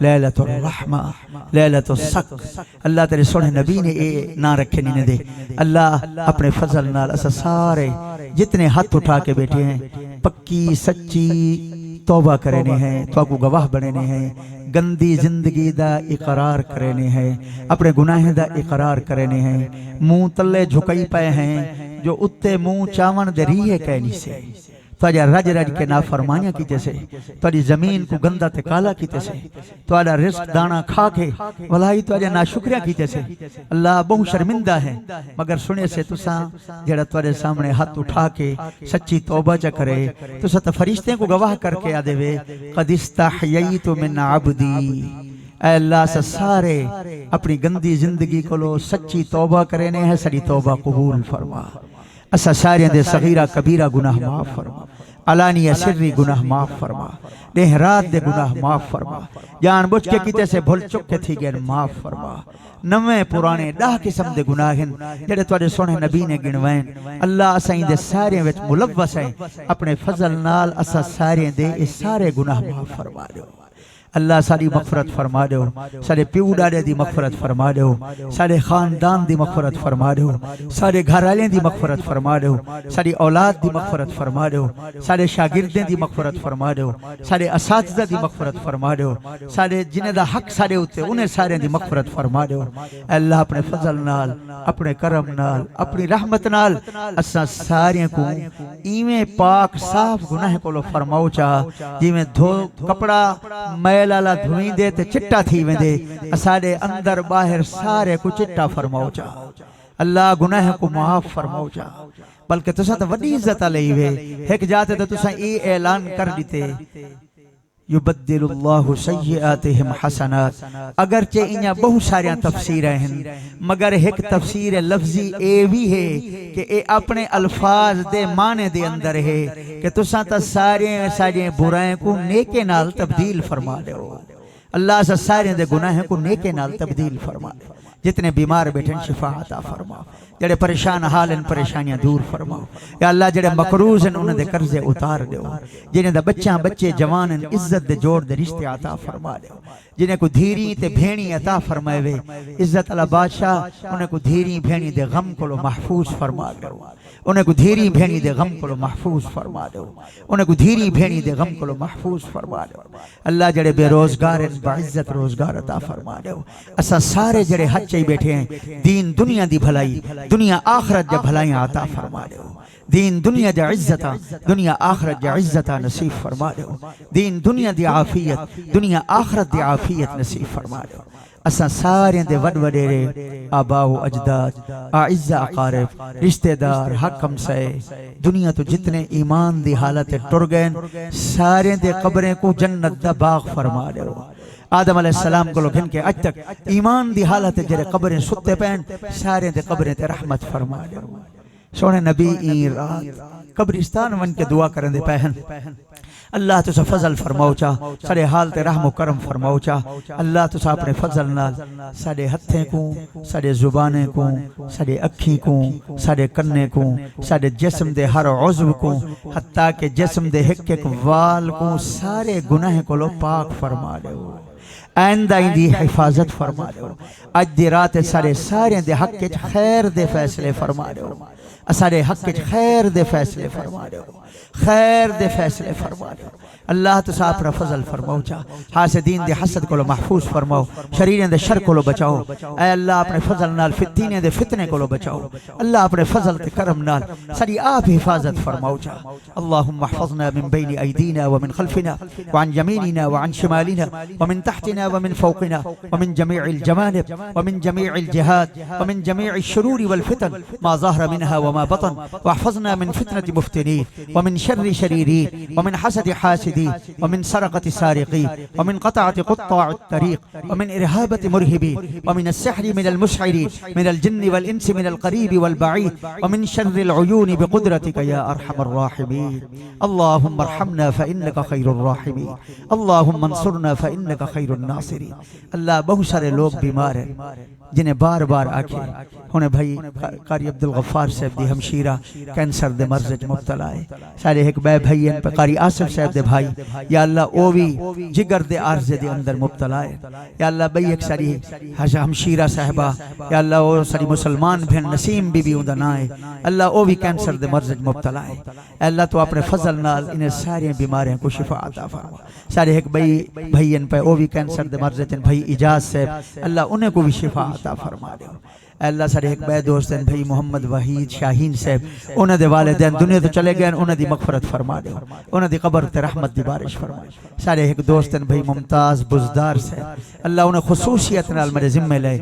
لیلۃ الرحمہ لیلۃ السق اللہ تیرے سونے نبی نے اے نہ رکھے نہیں دے اللہ اپنے فضل نال اسا سارے جتنے ہاتھ اٹھا کے بیٹھے ہیں پکی سچی توبہ کرنے ہیں تو کو گواہ بننے ہیں گندی زندگی دا اقرار کرنے ہیں اپنے گناہ دا اقرار کرنے ہیں منہ تلے جھکئی پے ہیں جو اتے منہ چاون دے ریے کہنی سے تواجہ رج رج کے نافرمانیاں کیتے سے تواجہ زمین کو گندہ تے کالا کیتے سے تواجہ رزق دانا کھا کے ولائی تواجہ ناشکریاں کیتے سے اللہ بہت شرمندہ ہے مگر سنے سے تساں جڑا تواجہ سامنے ہاتھ اٹھا کے سچی توبہ جا کرے تساں تا فرشتے کو گواہ کر کے آدھے وے قد استحییت من عبدی اے اللہ سے سارے اپنی گندی زندگی کو لو سچی توبہ کرنے ہیں ساری توبہ قبول فرما اسا سارے دے صغیرہ کبیرہ گناہ معاف فرما علانیہ سری گناہ معاف فرما دہرات دے گناہ معاف فرما جان بچ کے کیتے سے بھول چکے تھی گئے معاف فرما نویں پرانے ڈاہ قسم دے گناہن جڑے توڑے سونے نبی نے گنوائن اللہ اسائیں دے سارے وچ ملوث ہیں اپنے فضل نال اسا سارے دے اس سارے گناہ معاف فرما دو اللہ ساری مغفرت فرما دیو، سارے پیو ڈاڑے دی مغفرت فرما دیو، سارے خاندان دی مغفرت فرما دیو، سارے گھر والے دی مغفرت فرما دیو، ساری اولاد دی مغفرت فرما دیو، سارے شاگردیں دی مغفرت فرما دیو، سارے اساتذہ دی مغفرت فرما دیو، سارے جنہیں دا حق سارے ہوتے انہیں سارے دی مغفرت فرما دیو۔ اللہ اپنے فضل نال، اپنے کرم نال، اپنی رحمت نال اساں سارے کو ایویں پاک صاف گناہ کو فرماؤ چاہ جی میں دھو کپڑا میل والا دھوئیں دے تے چٹا تھی ویندے، اساڑے اندر باہر سارے کو چٹا فرماؤ چاہ۔ اللہ گناہ کو معاف فرماؤ چاہ، بلکہ تساں تو وڈی عزت علیہ وے، ایک جاتے تو تساں اعلان کر دیتے یبدل اللہ سیئاتہم حسنات، اگرچہ انہاں بہت ساریاں تفسیریں ہیں مگر ایک تفسیر لفظی اے بھی ہے کہ اے اپنے الفاظ دے معنی دے اندر ہے کہ تساں تا سارے برائیں کو نیکے نال تبدیل فرما لے ہو۔ اللہ سے سارے دے گناہیں کو نیکے نال تبدیل فرما لے، جتنے بیمار بیٹھیں شفا عطا فرما، جڑے پریشان حال ان پریشانیاں دور فرماؤ یا اللہ، جڑے مقروض ہیں انہیں دے قرضے اتار دیو، جنہیں دے بچے جوان ان عزت دے جوڑ دے رشتے عطا فرما دیو، جنہیں کو دھیری تے بھینی عطا فرمائے وے، عزت اللہ بادشاہ انہیں کو دھیری بھینی دے غم کو محفوظ فرما دیو، انہیں کو دھیری بھینی دے غم کو محفوظ فرما دیو، انہیں کو دھیری بھینی دے غم کو محفوظ فرما دیو۔ اللہ جڑے بے روزگار ہیں بعزت روزگار عطا فرما دیو۔ اسا سارے جڑے حج چاہی بیٹھے ہیں دین دنیا دی بھلائی، دنیا آخرت جا بھلائیاں عطا فرما دیو، دین دنیا جا عزتا، دنیا آخرت جا عزتا نصیب فرما دیو، دین دنیا دی عافیت، دنیا آخرت دی عافیت نصیب فرما دیو۔ اساں سارے دے وڈ وڈیرے آبا و اجداد، اعزہ اقارب، رشتہ دار، حق ہمسائے، دنیا تو جتنے ایمان دی حالت ٹر گئے سارے دے قبریں کو جنت دا باغ فرما دیو۔ آدم علیہ السلام کو لوگ ان کے اج تک ایمان دی حالت جرے قبریں ستے پہن سارے دے قبریں تے رحمت فرما دیو۔ سونے نبی این رات قبرستان ون کے دعا کرن دے پہن اللہ تو سا فضل فرماؤ چاہ، سارے حال تے رحم و کرم فرماؤ چاہ، اللہ تو سا اپنے فضل نال سارے ہتھیں کو، سارے زبانیں کو، سارے اکھیں کو، سارے کنے کو، سارے جسم دے ہر عضو کو، حتیٰ کہ جسم دے ہک ایک وال کو سارے گناہ کو لو پاک فرما دے ہو، آئندہ دی حفاظت فرما دے ہو، اج دی رات سارے دے حق کے خیر دے فیصلے فرما دے ہو، سارے حق کے خیر دے فیصلے فرما دے ہو، خیر دے فیصلے فرما دے ہو۔ اللہ تو سا اپنا فضل فرماؤ چاہ، حاسدین دے حسد کو لو محفوظ فرماؤ، شریرین دے شر کو لو بچاؤ، اے اللہ اپنے فضل نال فتینے دے فتنے کو لو بچاؤ، اللہ اپنے فضل تے کرم نال ساری آپ حفاظت فرماؤ چاہ۔ اللہم احفظنا من بین ایدینا ومن خلفنا وعن یمیننا وعن شمالنا ومن تحتنا ومن فوقنا ومن جميع الجوانب ومن جميع الجهات ومن جميع الشرور والفتن ما ظهر منها وما بطن، واحفظنا من فتنة مفتنين ومن شر شريرين ومن حسد حاسدين ومن سرقة سارقين ومن قطعة قطاع الطريق ومن إرهابة مرهبين ومن السحر من المسحرين من الجن والإنس من القريب والبعيد ومن شر العيون بقدرتك يا أرحم الراحمين. اللهم ارحمنا فإنك خير الراحمين، اللهم انصرنا فإنك خير الناصرين. اللہ بہت سارے لوگ بیمار ہیں جنہیں بار بار آکھے انہیں بھائی قاری عبدالغفار صاحب دی ہمشیرہ کینسر دے مرض مبتلا ہے، سارے ایک بے بھائی ہیں قاری آصف صاحب دے بھائی یا اللہ او بھی جگر دے عارضے دے اندر مبتلا ہے، یا اللہ بھائی ایک ساری ہمشیرہ صاحبہ یا اللہ او ساری مسلمان بہن نسیم بی بی اندہ نہ ہے، اللہ او بھی کینسر دے مرض مبتلا ہے، اللہ تو اپنے فضل نال انہیں ساری بیماریاں کو شفا عطا فرما. سارے ایک بھائی ان پہ او بھی کینسر دے مرض بھائی اجاز صاحب اللہ انہیں کو بھی شفا عطا فرما دے. اللہ سارے ایک بے دوست ہیں بھائی محمد وحید شاہین صاحب انہیں دے والدین دنیا تو چلے گئے انہیں دی مغفرت فرما دے، انہیں دی قبر تے رحمت دی بارش فرما. سارے ایک دوست ہیں بھائی ممتاز بزدار صاحب اللہ انہیں خصوصیت نال میرے ذمہ لے،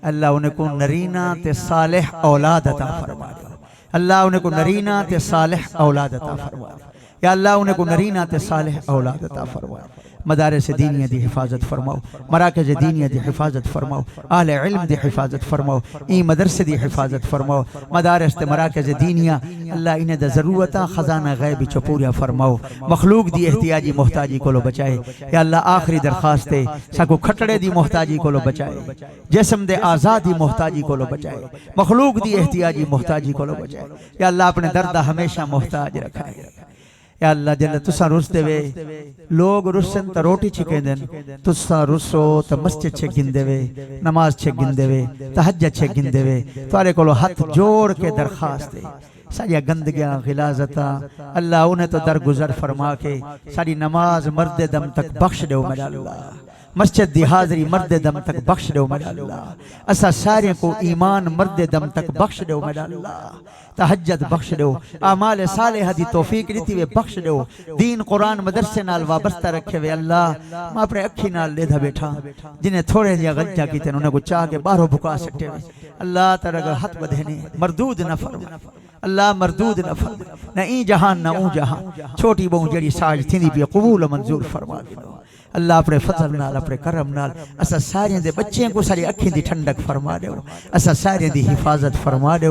اللہ انہیں کو نرینہ تے صالح اولاد عطا فرما دے، اللہ انہیں کو نرینہ تے صالح اولاد عطا فرما دے، یا اللہ انہیں کو نرینہ تے صالح اولاد عطا فرما دے. مدارس دینیہ دی حفاظت فرماؤ، مراکز دینیہ دی حفاظت فرماؤ، اہل علم دی حفاظت فرماؤ، این مدرسے دی حفاظت فرماؤ، مدارس تے مراکز دینیہ اللہ انہیں دا ضرورتہ خزانہ غیبی چپوریا فرماؤ، مخلوق دی احتیاجی محتاجی کو لو بچائے. یا اللہ آخری درخواست ہے ساکو کھٹڑے دی محتاجی کو لو بچائے، جسم دے آزادی محتاجی کو لو بچائے، مخلوق دی احتیاجی محتاجی کو لو بچائے. یا اللہ اپنے دردہ ہمیشہ محتاج رکھائے. یا اللہ جل تسا رس دے وے لوگ رسن تا روٹی چھکیں دن تسا رسو تا مسجد چھک گن دے وے نماز چھک گن دے وے تہجد چھک گن دے وے توارے کولو ہاتھ جوڑ کے درخواست دے ساری گندگیاں غلاظتاں اللہ انہیں تو درگزر فرما کے ساری نماز مرد دم تک بخش دے میرا اللہ مسجد دی حاضری مرد دم تک بخش دے میرا اللہ اسا سارے کو ایمان مرد دم تک بخش دے میرا اللہ تہجد بخش دے اعمال صالحہ دی توفیق دیتی وے بخش دے دین قرآن مدرسے نال وابستہ رکھے وے اللہ میں اپنے اکھی نال لے دھا بیٹھا جنہیں تھوڑے دیا غلطہ کی تھے انہیں کو چاہ کے باہروں بکا سکتے وے اللہ ترگا حت بدھنے مردود نہ فرما اللہ مردود نہ فرما نہ این جہان نہ اون جہان چھوٹی بہن جڑی ساج تھی بھی قبول و منظور فرما دے اللہ اپنے فضل نال اپنے کرم نال اسا سارے دے بچیں کو ساری اکھیں دی ٹھنڈک فرما دے اسا سارے دی حفاظت فرما دے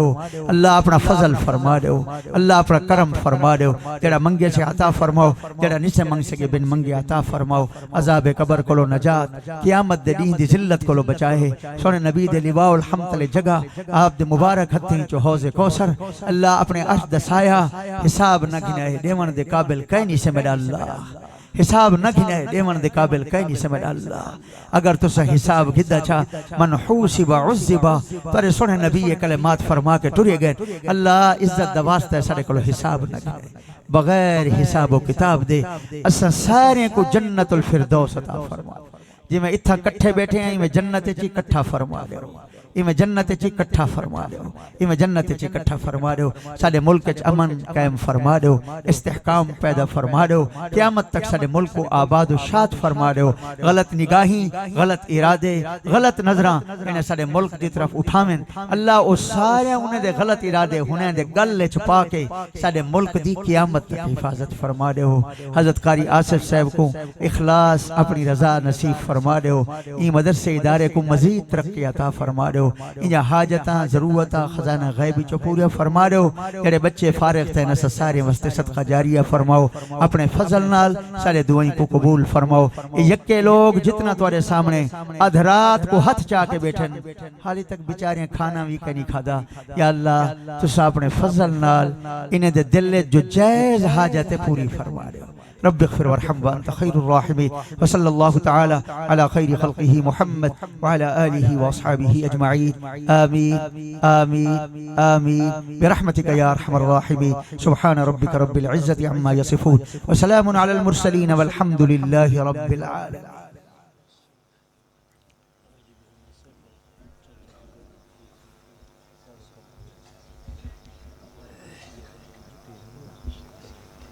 اللہ اپنا فضل فرما دے اللہ اپنا کرم فرما دے جڑا منگے سے عطا فرماؤ جڑا نسے منگ سکے بن منگے عطا فرماؤ عذاب قبر کولو نجات قیامت دے دین دی ذلت کولو بچائے سونے نبی دے لواء الحمد لے جگہ آپ دے مبارک ہتھیں چو حوض کوثر اللہ اپنے عرش دسایا حساب نہ گنائے دیوان دے قابل کہیں نہیں سے میرا اللہ حساب نہ گھنے دیوان دے قابل کہیں نہیں سمجھ اللہ اگر تو سا حساب گھدہ چاہ من حوسب عزبا پر سنے نبی کلمات فرما کے ٹرے گئے اللہ عزت دواستا ہے سارے کلو حساب نہ گھنے بغیر حساب و کتاب دے اسا سارے کو جنت الفردوس عطا فرما جی میں اتھا کٹھے بیٹھے ہیں میں جنت چی کٹھا فرما دے میں جنت چی کٹھا فرما دے میں جنت چی کٹھا فرما دے سارے ملک چ امن قائم فرما دے استحکام پیدا فرما دے قیامت تک سارے ملک کو آباد و شاد فرما دے غلط نگاہیں غلط ارادے غلط نظراں انہیں سارے ملک دی طرف اٹھامن اللہ او سارے انہیں دے غلط ارادے انہیں دے گل چھپا کے سارے ملک دی قیامت تک حفاظت فرما دے حضرت قاری آصف صاحب کو اخلاص اپنی رضا نصیب فرما دے این مدرسے ادارے کو مزید ترقی عطا فرما دے انجا حاجتاں ضرورتاں خزانہ غیبی چو پورے فرما دے جڑے بچے فارغ تھے نسا سارے واسطے صدقہ جاریہ فرماؤ اپنے فضل نال سارے دعائیں کو قبول فرماؤ یکے لوگ جتنا توارے سامنے ادھرات کو ہتھ چاہ کے بیٹھن حالی تک بیچاریں کھانا بھی کنی کھادا یا اللہ تو سا اپنے فضل نال انہیں دے دل جو جائز حاجتیں پوری فرما دے رب اغفر وارحم وانت خير الراحمين وصلى الله تعالى على خير خلقه محمد وعلى آله وأصحابه أجمعين آمين آمين آمين برحمتك يا أرحم الراحمين سبحان ربك رب العزة عما يصفون وسلام على المرسلين والحمد لله رب العالمين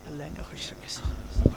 اللہ نے خوش رکھے